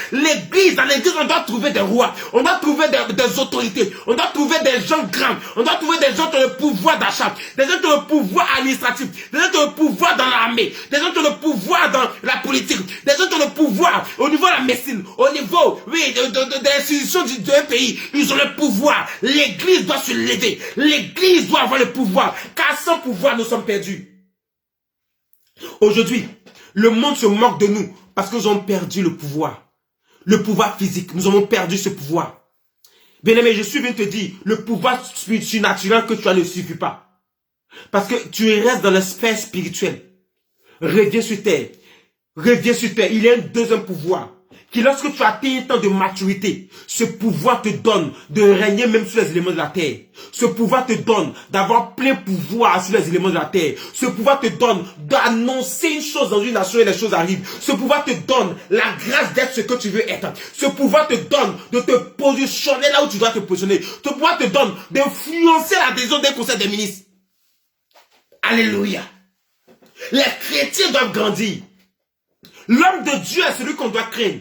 Dans l'église, on doit trouver des rois, on doit trouver des autorités, on doit trouver des gens grands, on doit trouver des gens qui ont le pouvoir d'achat, des gens qui ont le pouvoir administratif, des gens qui ont le pouvoir dans l'armée, des gens qui ont le pouvoir dans la politique, des gens qui ont le pouvoir au niveau de la médecine, au niveau, oui, des institutions d'un pays. Ils ont le pouvoir. L'église doit se lever. L'église doit avoir le pouvoir. Car sans pouvoir, nous sommes perdus. Aujourd'hui, le monde se moque de nous parce que nous avons perdu le pouvoir. Le pouvoir physique, nous avons perdu ce pouvoir. Bien aimé, je suis venu te dire, le pouvoir surnaturel que tu as ne suffit pas. Parce que tu restes dans la sphère spirituelle. Reviens sur terre. Reviens sur terre. Il y a un deuxième pouvoir. Qui lorsque tu atteins un temps de maturité, ce pouvoir te donne de régner même sur les éléments de la terre. Ce pouvoir te donne d'avoir plein pouvoir sur les éléments de la terre. Ce pouvoir te donne d'annoncer une chose dans une nation et les choses arrivent. Ce pouvoir te donne la grâce d'être ce que tu veux être. Ce pouvoir te donne de te positionner là où tu dois te positionner. Ce pouvoir te donne d'influencer la décision d'un conseil des ministres. Alléluia. Les chrétiens doivent grandir. L'homme de Dieu est celui qu'on doit craindre.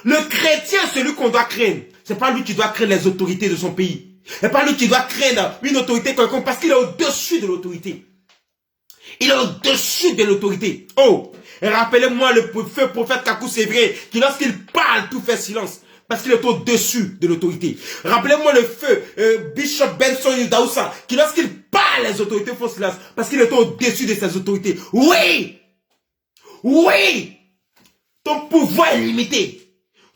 Le chrétien est celui qu'on doit craindre. C'est pas lui qui doit craindre les autorités de son pays. C'est pas lui qui doit craindre une autorité quelconque parce qu'il est au-dessus de l'autorité. Il est au-dessus de l'autorité. Oh, rappelez-moi le feu prophète Kakou Sévré qui lorsqu'il parle tout fait silence. Parce qu'il est au-dessus de l'autorité. Rappelez-moi le feu Bishop Benson Yudaousa qui lorsqu'il parle les autorités font silence. Parce qu'il est au-dessus de ces autorités. Oui! Oui! Ton pouvoir est limité.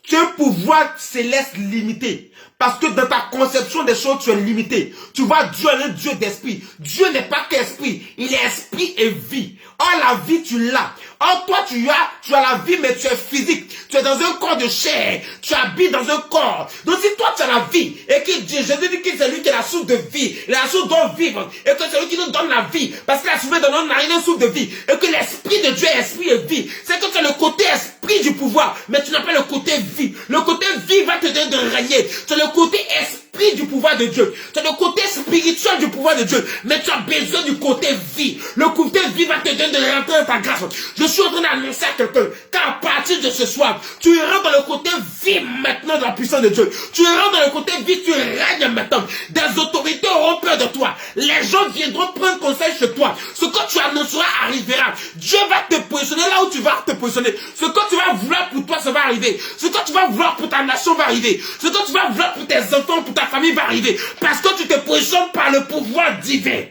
Tu as un pouvoir céleste limité. Parce que dans ta conception des choses, tu es limité. Tu vois, Dieu est un Dieu d'esprit. Dieu n'est pas qu'esprit. Il est esprit et vie. Or, la vie, tu l'as. Or, toi, tu as la vie, mais tu es physique. Tu es dans un corps de chair. Tu habites dans un corps. Donc, si toi, tu as la vie, et que Jésus dit que c'est lui qui est la source de vie, la source doit vivre, et que c'est lui qui nous donne la vie, parce que la source de notre narine est une source de vie, et que l'esprit de Dieu est esprit et vie. C'est que tu as le côté esprit du pouvoir, mais tu n'as pas le côté vie. Le côté vie va te donner de régner. Tu as le côté esprit du pouvoir de Dieu. Tu as le côté spirituel du pouvoir de Dieu, mais tu as besoin du côté vie. Le côté vie va te donner de rentrer dans ta grâce. Je suis en train d'annoncer à quelqu'un qu'à partir de ce soir, tu rentres dans le côté vie maintenant de la puissance de Dieu. Tu rentres dans le côté vie, tu règnes maintenant. Des autorités auront peur de toi. Les gens viendront prendre conseil chez toi. Ce que tu annonceras arrivera. Dieu va te positionner là où tu vas te positionner. Ce que tu vas vouloir pour toi, ça va arriver. Ce que tu vas vouloir pour ta nation va arriver. Ce que tu vas vouloir pour tes enfants, pour ta famille va arriver. Parce que tu te positionnes par le pouvoir divin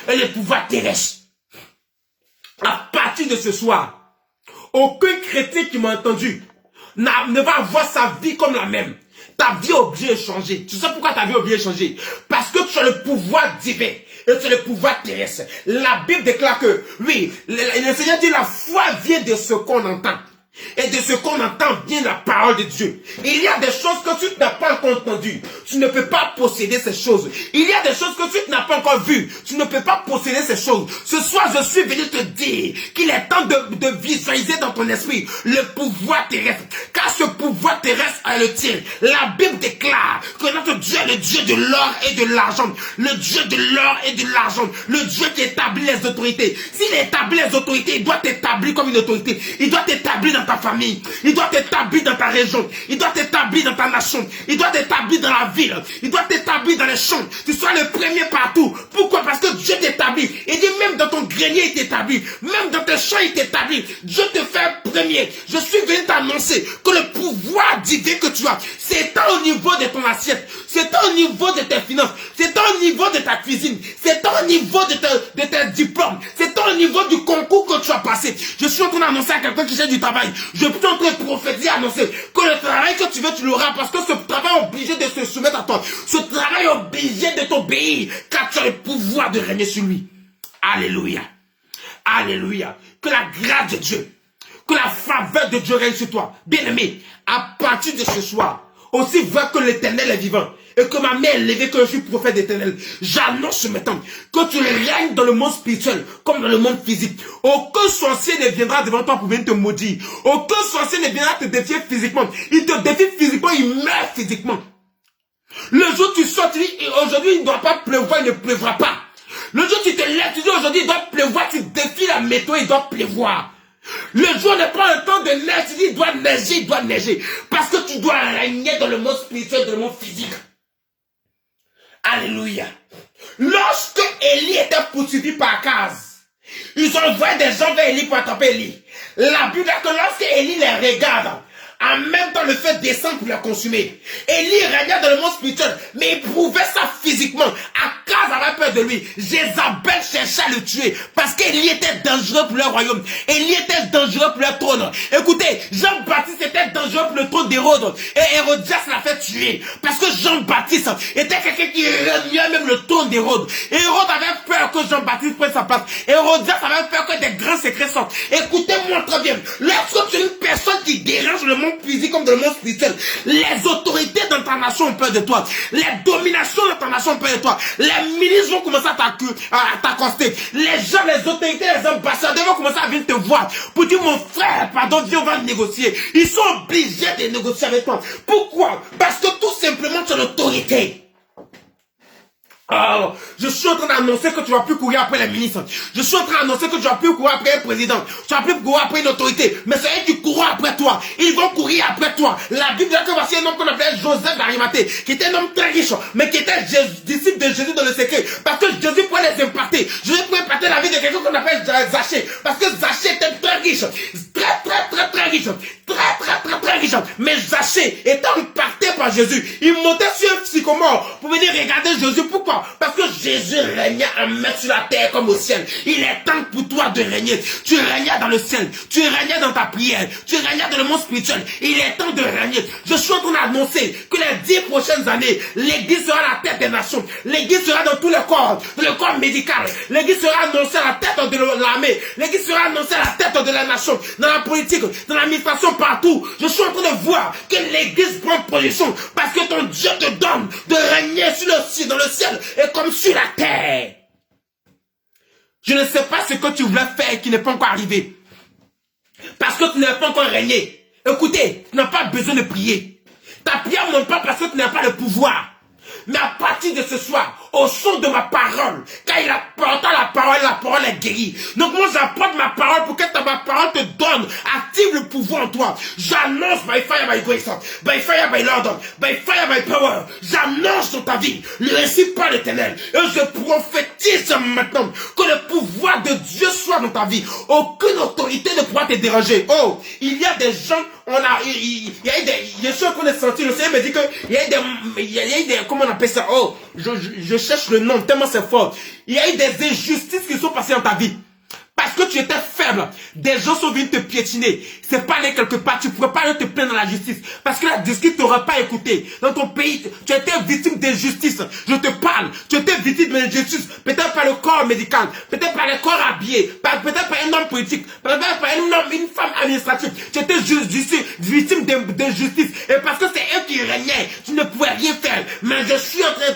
et le pouvoir terrestre. À partir de ce soir, aucun chrétien qui m'a entendu ne va voir sa vie comme la même. Ta vie est obligée de changer. Tu sais pourquoi ta vie est obligée de changer? Parce que tu as le pouvoir divin et tu as le pouvoir terrestre. La Bible déclare que, oui, le Seigneur dit la foi vient de ce qu'on entend. et de ce qu'on entend bien la parole de Dieu. Il y a des choses que tu n'as pas encore entendues. Tu ne peux pas posséder ces choses. Il y a des choses que tu n'as pas encore vues. Tu ne peux pas posséder ces choses. Ce soir, je suis venu te dire qu'il est temps de visualiser dans ton esprit le pouvoir terrestre. Car ce pouvoir terrestre est le tien. La Bible déclare que notre Dieu est le Dieu de l'or et de l'argent. Le Dieu de l'or et de l'argent. Le Dieu qui établit les autorités. S'il établit les autorités, il doit t'établir comme une autorité. Il doit t'établir dans ta famille, il doit t'établir dans ta région, il doit t'établir dans ta nation, il doit t'établir dans la ville, il doit t'établir dans les champs, tu sois le premier partout. Pourquoi? Parce que Dieu t'établit. Il dit même dans ton grenier il t'établit, même dans tes champs il t'établit. Dieu te fait premier. Je suis venu t'annoncer que le pouvoir divin que tu as, c'est au niveau de ton assiette, c'est au niveau de tes finances, c'est au niveau de ta cuisine, c'est au niveau de tes diplômes, c'est au niveau du concours que tu as passé. Je suis en train d'annoncer à quelqu'un qui cherche du travail. Je suis en train de prophétiser, annoncer que le travail que tu veux, tu l'auras, parce que ce travail est obligé de se soumettre à toi. Ce travail est obligé de t'obéir, car tu as le pouvoir de régner sur lui. Alléluia. Alléluia. Que la grâce de Dieu, que la faveur de Dieu règne sur toi. Bien-aimé, à partir de ce soir, aussi vrai que l'Éternel est vivant, et que ma main est levée, que je suis prophète d'Éternel, j'annonce ce matin que tu règnes dans le monde spirituel comme dans le monde physique. Aucun sorcier ne viendra devant toi pour venir te maudire. Aucun sorcier ne viendra te défier physiquement. Il te défie physiquement, il meurt physiquement. Le jour où tu sors, tu dis aujourd'hui il ne doit pas pleuvoir, il ne pleuvra pas. Le jour où tu te lèves, tu dis aujourd'hui il doit pleuvoir, tu défies la météo, il doit pleuvoir. Le jour n'est pas un temps de neige, tu dis il doit neiger. Parce que tu dois régner dans le monde spirituel, dans le monde physique. Alléluia. Lorsque Élie était poursuivi par Akaz, ils ont envoyé des gens vers Élie pour attraper Élie. La Bible dit que lorsque Élie les regarde, en même temps le feu descend pour les consumer. Élie régnait dans le monde spirituel, mais il prouvait ça physiquement. Akaz avait peur de lui. Jézabel cherchait à le tuer parce qu'Élie était dangereux pour le royaume. Élie était dangereux pour le trône. Écoutez, Jean-Baptiste était dangereux pour le trône d'Hérode. Et Hérodias l'a fait tuer. Parce que Jean-Baptiste était quelqu'un qui régnait même le trône d'Hérode. Hérode avait peur que Jean-Baptiste prenne sa place. Hérodias avait peur que des grands secrets sortent. Écoutez-moi très bien. Lorsque tu es une personne qui dérange le monde physique comme dans le monde spirituel, les autorités dans ta nation ont peur de toi. Les dominations dans ta nation ont peur de toi. Les ministres vont commencer à t'accoster. Les gens, les autorités, les ambassadeurs vont commencer à venir te voir pour dire mon frère, pardon, Dieu va négocier. Ils sont obligés de négocier avec toi. Pourquoi? Parce que tout simplement tu as l'autorité. Oh, je suis en train d'annoncer que tu vas plus courir après les ministres. Je suis en train d'annoncer que tu vas plus courir après un président. Tu vas plus courir après une autorité. Mais c'est eux qui courront après toi. Ils vont courir après toi. La Bible dit que voici un homme qu'on appelait Joseph d'Arimathée, qui était un homme très riche, mais qui était disciple de Jésus dans le secret. Parce que Jésus pouvait les imparter. Jésus pouvait imparter la vie de quelqu'un qu'on appelle Zachée. Parce que Zachée était très riche. Très riche. Très riche. Mais Zachée étant imparté par Jésus, il montait sur un sycomore pour venir regarder Jésus. Pourquoi? Parce que Jésus régnait en main sur la terre comme au ciel. Il est temps pour toi de régner. Tu régnais dans le ciel. Tu régnais dans ta prière. Tu régnais dans le monde spirituel. Il est temps de régner. Je suis en train d'annoncer que les 10 prochaines années, l'église sera la tête des nations. L'église sera dans tous les corps. Dans le corps médical. L'église sera annoncée à la tête de l'armée. L'église sera annoncée à la tête de la nation. Dans la politique, dans l'administration, partout. Je suis en train de voir que l'église prend position. Parce que ton Dieu te donne de régner dans le ciel et comme sur la terre. Je ne sais pas ce que tu voulais faire qui n'est pas encore arrivé. Parce que tu n'as pas encore régné. Écoutez, tu n'as pas besoin de prier. Ta prière ne monte pas parce que tu n'as pas le pouvoir. Mais à partir de ce soir, au son de ma parole, car il apporte la parole est guérie. Donc moi j'apporte ma parole pour que ma parole te donne, active le pouvoir en toi. J'annonce by fire, by grace, by fire, by Lord, by fire, by power. J'annonce dans ta vie le récit par l'Éternel. Et je prophétise maintenant que le pouvoir de Dieu soit dans ta vie. Aucune autorité ne pourra te déranger. Oh, il y a des gens, je suis en train de sentir, le Seigneur me dit que il y a eu des, comment on appelle ça? Oh, je cherche le nom tellement c'est fort. Il y a eu des injustices qui sont passées dans ta vie. Parce parce que tu étais faible, des gens sont venus te piétiner. C'est pas aller quelque part, tu ne pourrais pas aller te plaindre dans la justice. Parce que la justice t'aura pas écouté. Dans ton pays, tu étais victime d'injustice. Je te parle, tu étais victime d'injustice. Peut-être par le corps médical, peut-être par le corps habillé, peut-être par un homme politique, peut-être par une femme administrative. Tu étais victime d'injustice. Et parce que c'est eux qui régnaient, tu ne pouvais rien faire. Mais je suis en train de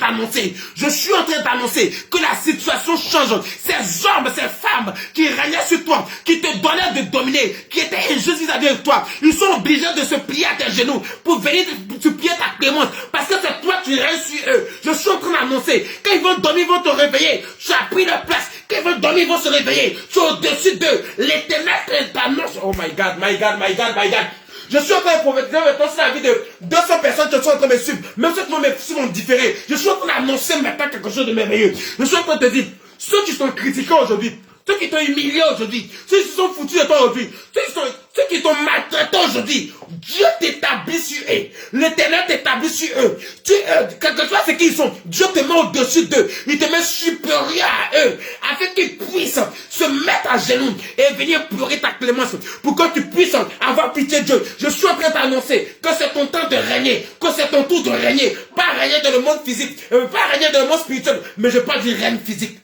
t'annoncer que la situation change. Ces hommes, ces femmes qui régnaient sur toi, qui te donnaient de dominer, qui étaient injustes vis-à-vis de toi, ils sont obligés de se plier à tes genoux pour venir supplier ta clémence. Parce que c'est toi qui règnes sur eux. Je suis en train d'annoncer, quand ils vont dormir, ils vont te réveiller. Tu as pris leur place. Quand ils vont dormir, ils vont se réveiller. Tu es au-dessus d'eux. L'Éternel t'annonce. Oh my God, my God, my God, my God. Je suis en train de prophétiser maintenant sur la vie de 200 personnes qui sont en train de me suivre. Même ceux qui vont me suivre vont différer. Je suis en train d'annoncer maintenant quelque chose de merveilleux. Je suis en train de te dire, ceux qui sont critiqués aujourd'hui, ceux qui t'ont humilié aujourd'hui, ceux qui se sont foutus de toi aujourd'hui, ceux qui t'ont maltraité aujourd'hui, Dieu t'établit sur eux. L'Éternel t'établit sur eux. Quelque chose c'est qu'ils sont. Dieu te met au-dessus d'eux. Il te met supérieur à eux. Afin qu'ils puissent se mettre à genoux et venir pleurer ta clémence. Pour que tu puisses avoir pitié de Dieu. Je suis en train d'annoncer que c'est ton temps de régner. Que c'est ton tour de régner. Pas régner dans le monde physique. Pas régner dans le monde spirituel. Mais je parle du règne physique.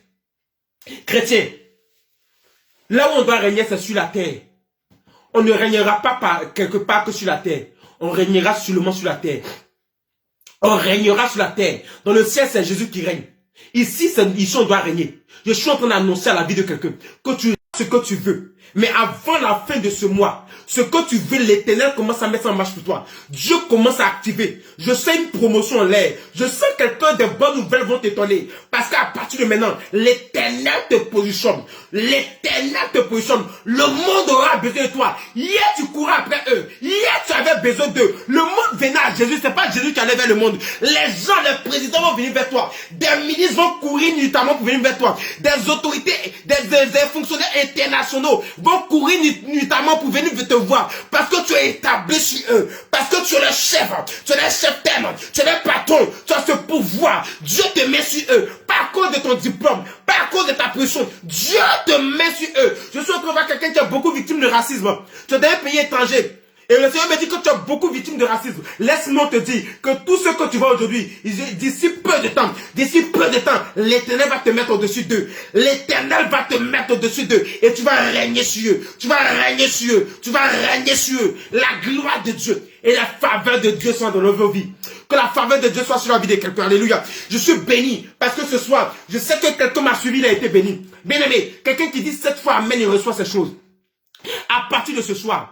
Chrétien. Là où on doit régner, c'est sur la terre. On ne régnera pas quelque part que sur la terre. On régnera seulement sur la terre. On régnera sur la terre. Dans le ciel, c'est Jésus qui règne. Ici, on doit régner. Je suis en train d'annoncer à la vie de quelqu'un que tu ce que tu veux. Mais avant la fin de ce mois, ce que tu veux, l'Éternel commence à mettre en marche pour toi. Dieu commence à activer. Je sais une promotion en l'air. Je sais quelqu'un de bonnes nouvelles vont t'étonner. Parce qu'à partir de maintenant, l'Éternel te positionne. L'Éternel te positionne. Le monde aura besoin de toi. Hier, tu courais après eux. Hier, tu avais besoin d'eux. Le monde venait à Jésus. C'est pas Jésus qui allait vers le monde. Les gens, les présidents vont venir vers toi. Des ministres vont courir notamment pour venir vers toi. Des autorités, des fonctionnaires internationaux vont courir notamment pour venir te voir. Parce que tu es établi sur eux. Parce que tu es le chef. Tu es le chef thème. Tu es le patron. Tu as ce pouvoir. Dieu te met sur eux. Pas à cause de ton diplôme. Pas à cause de ta pression. Dieu te met sur eux. Je suis en train de voir quelqu'un qui est beaucoup victime de racisme. Tu es dans un pays étranger. Et le Seigneur me dit que tu es beaucoup victime de racisme. Laisse-moi te dire que tout ce que tu vois aujourd'hui, d'ici peu de temps, l'Éternel va te mettre au-dessus d'eux. L'Éternel va te mettre au-dessus d'eux. Et tu vas régner sur eux. Tu vas régner sur eux. Tu vas régner sur eux. La gloire de Dieu et la faveur de Dieu soient dans nos vies. Que la faveur de Dieu soit sur la vie de quelqu'un. Alléluia. Je suis béni parce que ce soir, je sais que quelqu'un m'a suivi, il a été béni. Bien aimé, quelqu'un qui dit cette fois amen, il reçoit ces choses. À partir de ce soir,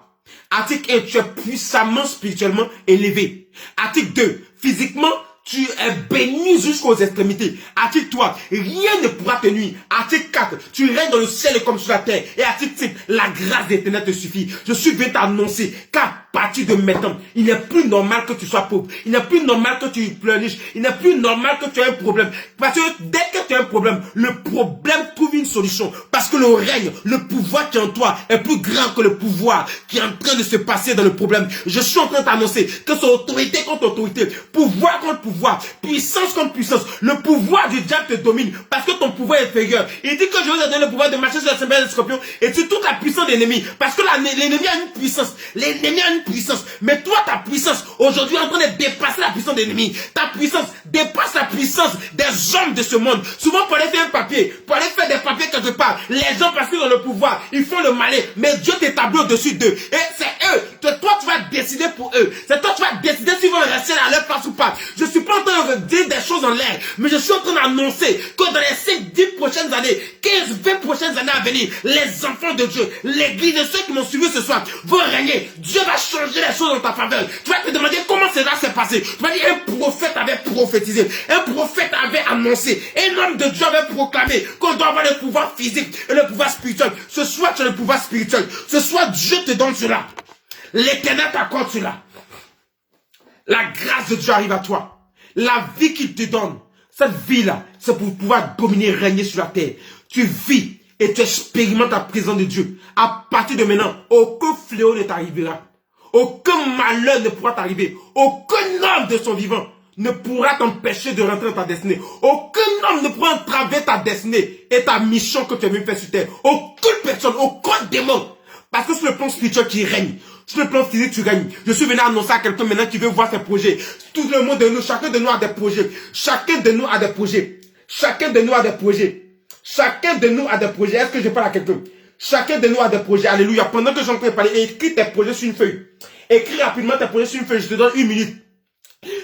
article 1, tu es puissamment spirituellement élevé. Article 2, physiquement, tu es béni jusqu'aux extrémités. Article 3, rien ne pourra te nuire. Article 4, tu règnes dans le ciel comme sur la terre. Et article 5, la grâce d'Éternel te suffit. Je suis venu t'annoncer qu'à partir de maintenant, il n'est plus normal que tu sois pauvre. Il n'est plus normal que tu pleurniches. Il n'est plus normal que tu aies un problème. Parce que dès que tu as un problème, le problème trouve une solution. Parce que le règne, le pouvoir qui est en toi est plus grand que le pouvoir qui est en train de se passer dans le problème. Je suis en train de t'annoncer que c'est autorité contre autorité, pouvoir contre pouvoir, puissance contre puissance. Le pouvoir du diable te domine parce que ton pouvoir est inférieur. Il dit que je vous ai donné le pouvoir de marcher sur la semelle des scorpions et sur toute la puissance de l'ennemi. Parce que l'ennemi a une puissance. L'ennemi a une puissance. Mais toi, ta puissance, aujourd'hui, est en train de dépasser la puissance de l'ennemi. Ta puissance dépasse la puissance des hommes de ce monde. Souvent, pour aller faire un papier, pour aller faire des papiers quelque part, les gens, parce qu'ils ont le pouvoir, ils font le malin. Mais Dieu t'établit au-dessus d'eux. Et c'est eux. Toi, tu vas décider pour eux. C'est toi, tu vas décider s'ils vont rester à leur place ou pas. Je suis pas en train de dire des choses en l'air, mais je suis en train d'annoncer que dans les 5-10 prochaines années, 15-20 prochaines années à venir, les enfants de Dieu, l'église et ceux qui m'ont suivi ce soir vont régner. Dieu va changer les choses dans ta faveur. Tu vas te demander comment cela s'est passé. Tu vas dire, un prophète avait prophétisé, un prophète avait annoncé, un homme de Dieu avait proclamé qu'on doit avoir le pouvoir physique et le pouvoir spirituel. Ce soir, tu as le pouvoir spirituel. Ce soir, Dieu te donne cela. L'Éternel t'accorde cela. La grâce de Dieu arrive à toi. La vie qu'il te donne, cette vie-là, c'est pour pouvoir dominer, régner sur la terre. Tu vis et tu expérimentes la présence de Dieu. À partir de maintenant, aucun fléau ne t'arrivera. Aucun malheur ne pourra t'arriver. Aucun homme de son vivant ne pourra t'empêcher de rentrer dans ta destinée. Aucun homme ne pourra entraver ta destinée et ta mission que tu es venu faire sur terre. Aucune personne, aucun démon. Parce que c'est le plan spirituel qui règne. Sur le plan physique, tu règnes. Je suis venu annoncer à quelqu'un maintenant qui veut voir ses projets. Tout le monde de nous, chacun de nous a des projets. Chacun de nous a des projets. Chacun de nous a des projets. Chacun de nous a des projets. Est-ce que je parle à quelqu'un? Chacun de nous a des projets. Alléluia. Pendant que je suis en train de parler, écris tes projets sur une feuille. Écris rapidement tes projets sur une feuille. Je te donne 1 minute.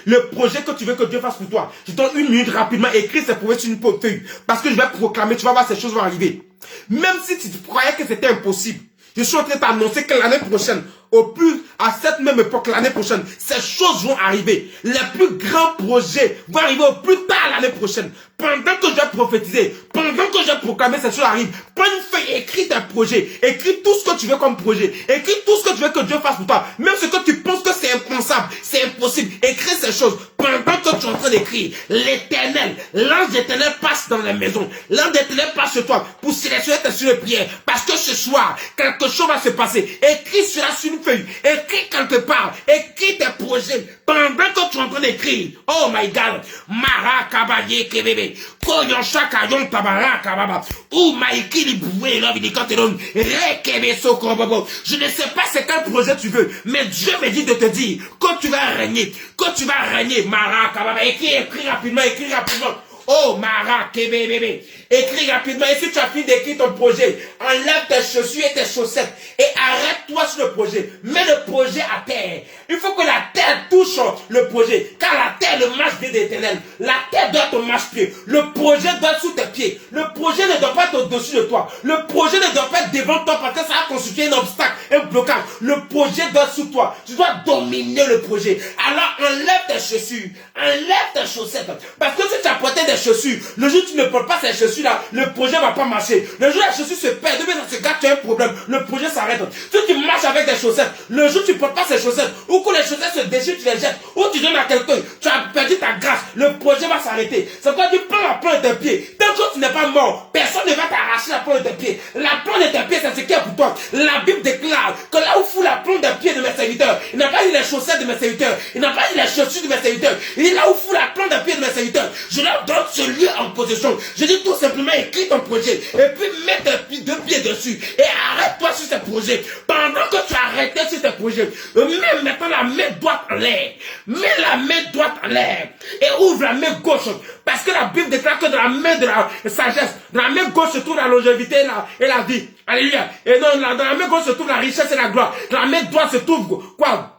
Le projet que tu veux que Dieu fasse pour toi. Je te donne 1 minute rapidement. Écris ces projets sur une feuille. Parce que je vais proclamer. Tu vas voir, ces choses vont arriver. Même si tu croyais que c'était impossible. Je suis en train de t'annoncer que l'année prochaine, au plus, à cette même époque, l'année prochaine, ces choses vont arriver. Les plus grands projets vont arriver au plus tard l'année prochaine. Pendant que je vais prophétiser, pendant que je vais proclamer, ces choses arrivent. Prends une feuille, écris tes projets. Écris tout ce que tu veux comme projet. Écris tout ce que tu veux que Dieu fasse pour toi. Même ce que tu penses que c'est impensable, c'est impossible. Écris ces choses. Pendant que tu es en train d'écrire, l'Éternel, l'ange d'Éternel passe dans la maison. L'ange d'Éternel passe sur toi pour sélectionner tes sur les prières. Parce que ce soir, quelque chose va se passer. Écris cela sur une feuille. Écris quelque part. Écris tes projets. Pendant que tu es en train d'écrire. Oh my God. Mara kabaye kebebe. Koyon shakayon tabara kababa. Ou maïki li boué l'obédicanteron. Rekebe sokobobo. Je ne sais pas c'est quel projet tu veux. Mais Dieu me dit de te dire que tu vas régner. Que tu vas régner. Mara kababa. Écris rapidement. Écris rapidement. Oh, Mara, bébé. Écris rapidement. Et si tu as fini d'écrire ton projet, enlève tes chaussures et tes chaussettes. Et arrête-toi sur le projet. Mets le projet à terre. Il faut que la terre touche le projet. Car la terre, le marche-pied d'Éternel. La terre doit être ton marche-pied. Le projet doit être sous tes pieds. Le projet ne doit pas être au-dessus de toi. Le projet ne doit pas être devant toi parce que ça va constituer un obstacle, un blocage. Le projet doit être sous toi. Tu dois dominer le projet. Alors enlève tes chaussures. Enlève tes chaussettes. Parce que si tu as porté des chaussures, le jour où tu ne portes pas ces chaussures là, le projet ne va pas marcher. Le jour où les chaussures se perdent, ça se gâte, tu as un problème, le projet s'arrête. Si tu marches avec des chaussettes, le jour où tu ne portes pas ces chaussettes, ou que les chaussettes se déchirent, tu les jettes, ou tu donnes à quelqu'un, tu as perdu ta grâce, le projet va s'arrêter. C'est pourquoi tu prends la plante de tes pieds. Tant que tu n'es pas mort, personne ne va t'arracher la plante de tes pieds. La plante de tes pieds, c'est ce qui est pour toi. La Bible déclare que là où fout la plante des pieds de mes serviteurs, il n'a pas eu les chaussettes de mes serviteurs, il n'a pas eu les chaussures de mes serviteurs, il est là où fout la plante des pieds de mes serviteurs. Je leur donne ce lieu en possession. Je dis tout simplement, écris ton projet et puis mets tes 2 pieds dessus et arrête-toi sur ces projets. Pendant que tu as arrêté sur tes projets, mets maintenant la main droite en l'air. Mets la main droite en l'air et ouvre la main gauche. Parce que la Bible déclare que dans la main de la sagesse, dans la main gauche se trouve la longévité et la vie. Alléluia. Et dans la main gauche se trouve la richesse et la gloire. Dans la main droite se trouve quoi?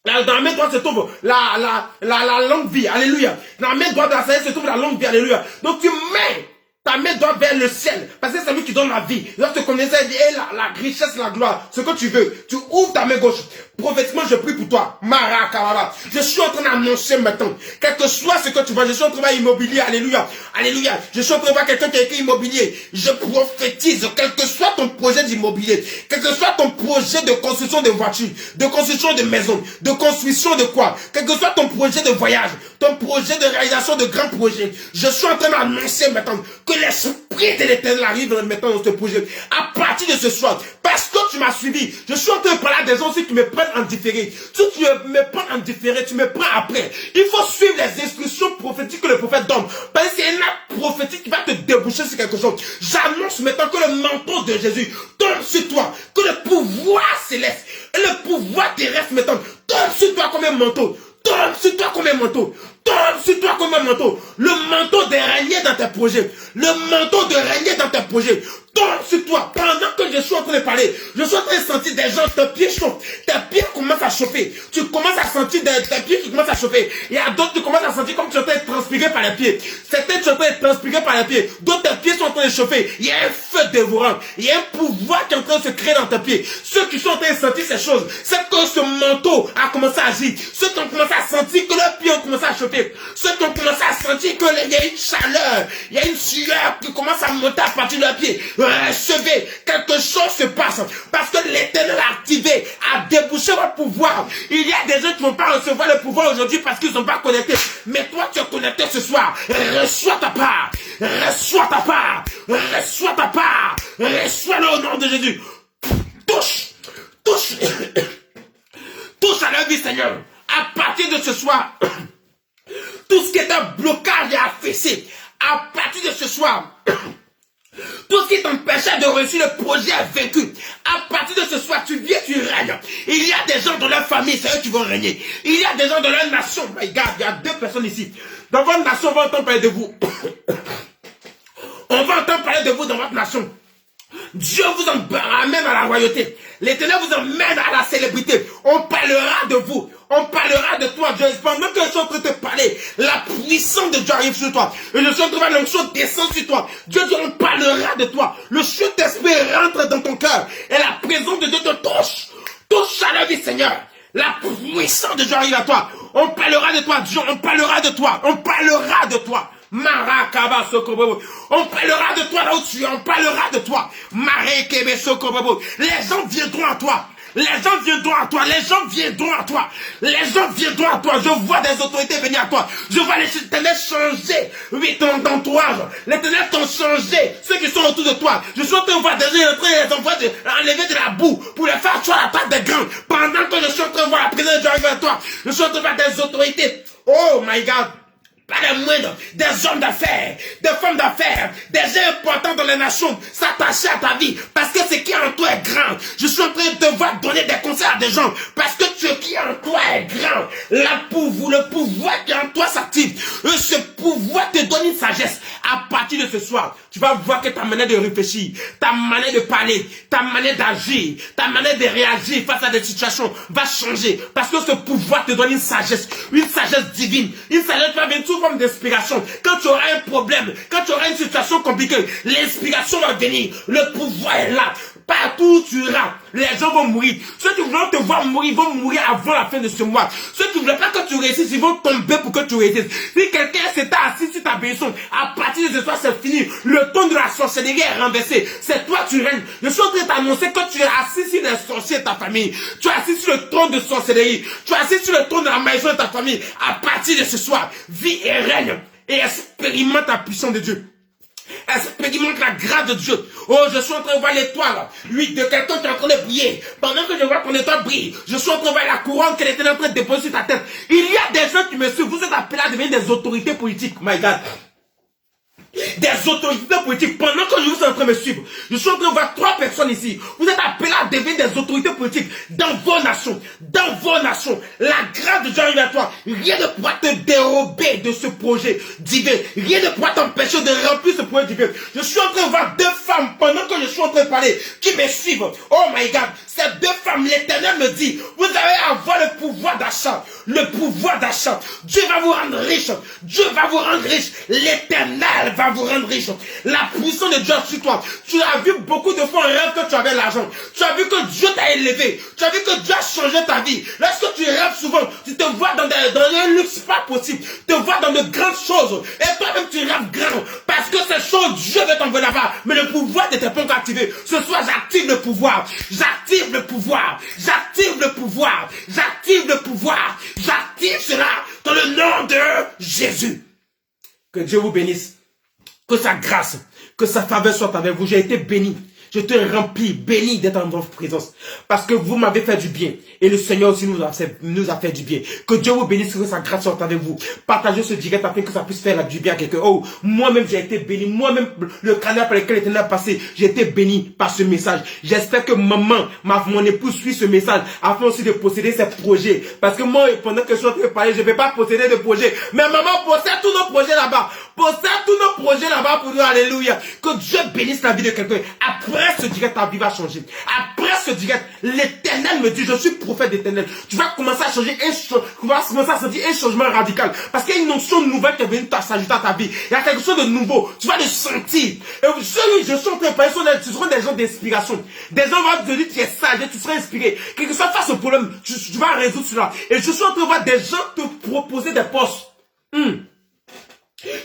Dans la main droite se trouve la longue vie. Alléluia. Dans la main droite de la sagesse se trouve la longue vie. Alléluia. Donc tu mets ta main droite vers le ciel. Parce que c'est lui qui donne la vie. Lorsque tu connais la richesse, la gloire, ce que tu veux, tu ouvres ta main gauche. Prophétiquement, je prie pour toi. Mara Kababa. Je suis en train d'annoncer maintenant. Quel que soit ce que tu vois, je suis en train de voir immobilier. Alléluia. Alléluia. Je suis en train de voir quelqu'un qui a écrit immobilier. Je prophétise, quel que soit ton projet d'immobilier, quel que soit ton projet de construction de voitures, de construction de maisons, de construction de quoi, quel que soit ton projet de voyage, ton projet de réalisation de grands projets, je suis en train d'annoncer maintenant que l'Esprit de l'Éternel arrive maintenant dans ce projet. À partir de ce soir, parce que tu m'as suivi, je suis en train de parler à des gens aussi qui me prennent en différé. Si tu me prends en différé, tu me prends après. Il faut suivre les instructions prophétiques que le prophète donne. Parce que c'est un acte prophétique qui va te déboucher sur quelque chose. J'annonce maintenant que le manteau de Jésus tombe sur toi. Que le pouvoir céleste et le pouvoir terrestre maintenant tombe sur toi comme un manteau. Tombe sur toi comme un manteau. Tombe sur toi comme un manteau. Le manteau de régner dans tes projets. Le manteau de régner dans tes projets. Tombe sur toi. Pendant que je suis en train de parler, je suis en train de sentir des gens, tes pieds chauffent. Tes pieds commencent à chauffer. Tu commences à sentir tes pieds qui commencent à chauffer. Il y a d'autres qui commencent à sentir comme tu es en train de transpirer par les pieds. Certains sont en train de transpirer par les pieds. D'autres tes pieds sont en train de chauffer. Il y a un feu dévorant. Il y a un pouvoir qui est en train de se créer dans tes pieds. Ceux qui sont en train de sentir ces choses, c'est que ce manteau a commencé à agir. Ceux qui ont commencé à sentir que leurs pieds ont commencé à chauffer. Ceux qui ont commencé à sentir qu'il y a une chaleur, il y a une sueur qui commence à monter à partir de leurs pieds. Recevez, quelque chose se passe. Parce que l'Éternel a activé, a débouché votre pouvoir. Il y a des gens qui ne vont pas recevoir le pouvoir aujourd'hui parce qu'ils ne sont pas connectés. Mais toi, tu es connecté ce soir. Reçois ta part. Reçois ta part. Reçois ta part. Reçois-le au nom de Jésus. Touche. Touche. Touche à la vie, Seigneur. À partir de ce soir, Tout ce qui est un blocage est affaissé. À partir de ce soir, tout ce qui t'empêchait de réussir le projet est vaincu. À partir de ce soir, tu viens, tu règnes. Il y a des gens dans leur famille, c'est eux qui vont régner. Il y a des gens dans leur nation. My God, il y a 2 personnes ici. Dans votre nation, on va entendre parler de vous. On va entendre parler de vous dans votre nation. Dieu vous amène à la royauté. L'Éternel vous emmène à la célébrité. On parlera de vous. On parlera de toi. Pendant que je suis en train de te parler, la puissance de Dieu arrive sur toi. Et je suis en train de voir l'onction descendre sur toi. Dieu dit, on parlera de toi. Le Saint-Esprit rentre dans ton cœur. Et la présence de Dieu te touche. Touche à la vie, Seigneur. La puissance de Dieu arrive à toi. On parlera de toi, Dieu. On parlera de toi. On parlera de toi. Marakaba Sokobobo. On parlera de toi là où tu es. On parlera de toi. Marekebe Sokobobo. Les gens viendront à toi. Les gens viendront à toi. Les gens viendront à toi. Les gens viendront à toi. Je vois des autorités venir à toi. Je vois l'Éternel changer. Oui, ton entourage. L'Éternel t'ont changé. Ceux qui sont autour de toi. Je suis en train de voir des gens les envoyer enlever de la boue pour les faire toi la tête des grands. Pendant que je suis en train de voir la présence de Dieu arriver à toi. Je suis en train de voir des autorités. Oh my God. Pas les moindres, des hommes d'affaires, des femmes d'affaires, des gens importants dans les nations, s'attacher à ta vie, parce que ce qui est en toi est grand. Je suis en train de devoir donner des conseils à des gens, parce que ce qui est en toi est grand. Le pouvoir qui est en toi s'active. Ce pouvoir te donne une sagesse. À partir de ce soir, tu vas voir que ta manière de réfléchir, ta manière de parler, ta manière d'agir, ta manière de réagir face à des situations va changer. Parce que ce pouvoir te donne une sagesse divine, une sagesse qui va venir sous forme d'inspiration. Quand tu auras un problème, quand tu auras une situation compliquée, l'inspiration va venir. Le pouvoir est là. Partout où tu iras, les gens vont mourir. Ceux qui voulaient te voir mourir vont mourir avant la fin de ce mois. Ceux qui ne voulaient pas que tu réussisses, ils vont tomber pour que tu réussisses. Si quelqu'un s'était assis sur ta maison, à partir de ce soir, c'est fini. Le ton de la sorcellerie est renversé. C'est toi qui règnes. Je suis en train de t'annoncer que tu es assis sur les sorciers de ta famille. Tu es assis sur le trône de sorcellerie. Tu es assis sur le trône de la maison de ta famille. À partir de ce soir, vis et règne. Et expérimente la puissance de Dieu. Expérimente la grâce de Dieu. Oh, je suis en train de voir l'étoile. Oui, de quelqu'un qui est en train de briller. Pendant que je vois ton étoile briller, je suis en train de voir la couronne qu'elle était en train de déposer sur ta tête. Il y a des gens qui me suivent. Vous êtes appelés à devenir des autorités politiques. My God. Des autorités politiques. Pendant que je vous suis en train de me suivre, je suis en train de voir 3 personnes ici. Vous êtes appelés à devenir des autorités politiques dans vos nations. Dans vos nations. La grâce de Dieu arrive à toi. Rien ne pourra te dérober de ce projet divin. Rien ne pourra t'empêcher de remplir ce projet divin. Je suis en train de voir 2 femmes pendant que je suis en train de parler qui me suivent. Oh my God. Ces 2 femmes, l'Éternel me dit, vous allez avoir le pouvoir d'achat. Le pouvoir d'achat. Dieu va vous rendre riche. Dieu va vous rendre riche. L'Éternel va vous rendre riche. La puissance de Dieu sur toi. Tu as vu beaucoup de fois en rêve que tu avais l'argent. Tu as vu que Dieu t'a élevé. Tu as vu que Dieu a changé ta vie. Lorsque tu rêves souvent, tu te vois dans un luxe pas possible. Tu te vois dans de grandes choses. Et toi-même tu rêves grand. Parce que ces choses, Dieu veut t'envoyer là-bas. Mais le pouvoir n'était pas encore activé. Ce soir, j'active le pouvoir. J'active le pouvoir. J'active le pouvoir. J'active le pouvoir. J'active cela dans le nom de Jésus. Que Dieu vous bénisse. Que sa grâce, que sa faveur soit avec vous. J'ai été béni. Je te remplis, béni d'être en votre présence. Parce que vous m'avez fait du bien. Et le Seigneur aussi nous a fait du bien. Que Dieu vous bénisse, que sa grâce soit avec vous. Partagez ce direct afin que ça puisse faire du bien à quelqu'un. Oh, moi-même j'ai été béni. Moi-même, le canal par lequel l'Éternel a passé, j'ai été béni par ce message. J'espère que maman, mon épouse suit ce message afin aussi de posséder ses projets. Parce que moi, pendant que je suis en train de parler, je ne vais pas posséder de projets. Mais maman possède tous nos projets là-bas. Possède tous nos projets là-bas pour nous. Alléluia. Que Dieu bénisse la vie de quelqu'un. Après ce direct, ta vie va changer. Après ce direct, l'Éternel me dit, je suis prophète d'Éternel. Tu vas commencer à changer un changement radical. Parce qu'il y a une notion nouvelle qui est venue s'ajouter à ta vie. Il y a quelque chose de nouveau. Tu vas le sentir. Et je suis en train de parler, ce seront des gens d'inspiration. Des gens vont te dire, tu es sage, tu seras inspiré. Quelque chose face au problème, tu vas résoudre cela. Et je suis en train de voir des gens te proposer des postes.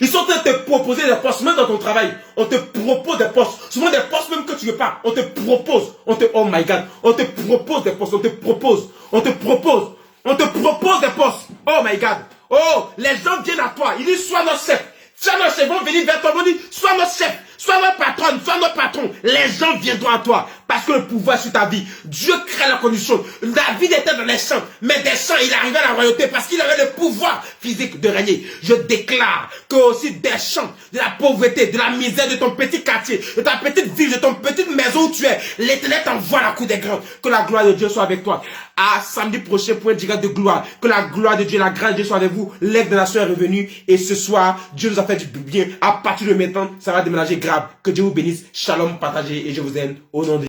Ils sont en train de te proposer des postes, même dans ton travail. On te propose des postes. Souvent des postes même que tu ne veux pas. On te propose. Oh my God. On te propose des postes. On te propose des postes. Oh my God. Oh, les gens viennent à toi. Ils disent, sois notre chef. Sois notre chef. Ils vont venir vers toi. Ils vont dire, sois notre chef. Sois notre patronne. Sois notre patron. Les gens viendront à toi. Parce que le pouvoir est sur ta vie. Dieu crée la condition. David était dans les champs, mais des champs, il arrivait à la royauté parce qu'il avait le pouvoir physique de régner. Je déclare que aussi des champs, de la pauvreté, de la misère de ton petit quartier, de ta petite ville, de ton petite maison où tu es, l'Éternel t'envoie la cour des grands. Que la gloire de Dieu soit avec toi. À samedi prochain pour un direct de gloire. Que la gloire de Dieu, la grâce de Dieu soit avec vous. L'aigle de la nation est revenu et ce soir, Dieu nous a fait du bien. À partir de maintenant, ça va déménager grave. Que Dieu vous bénisse. Shalom, partagez et je vous aime au nom de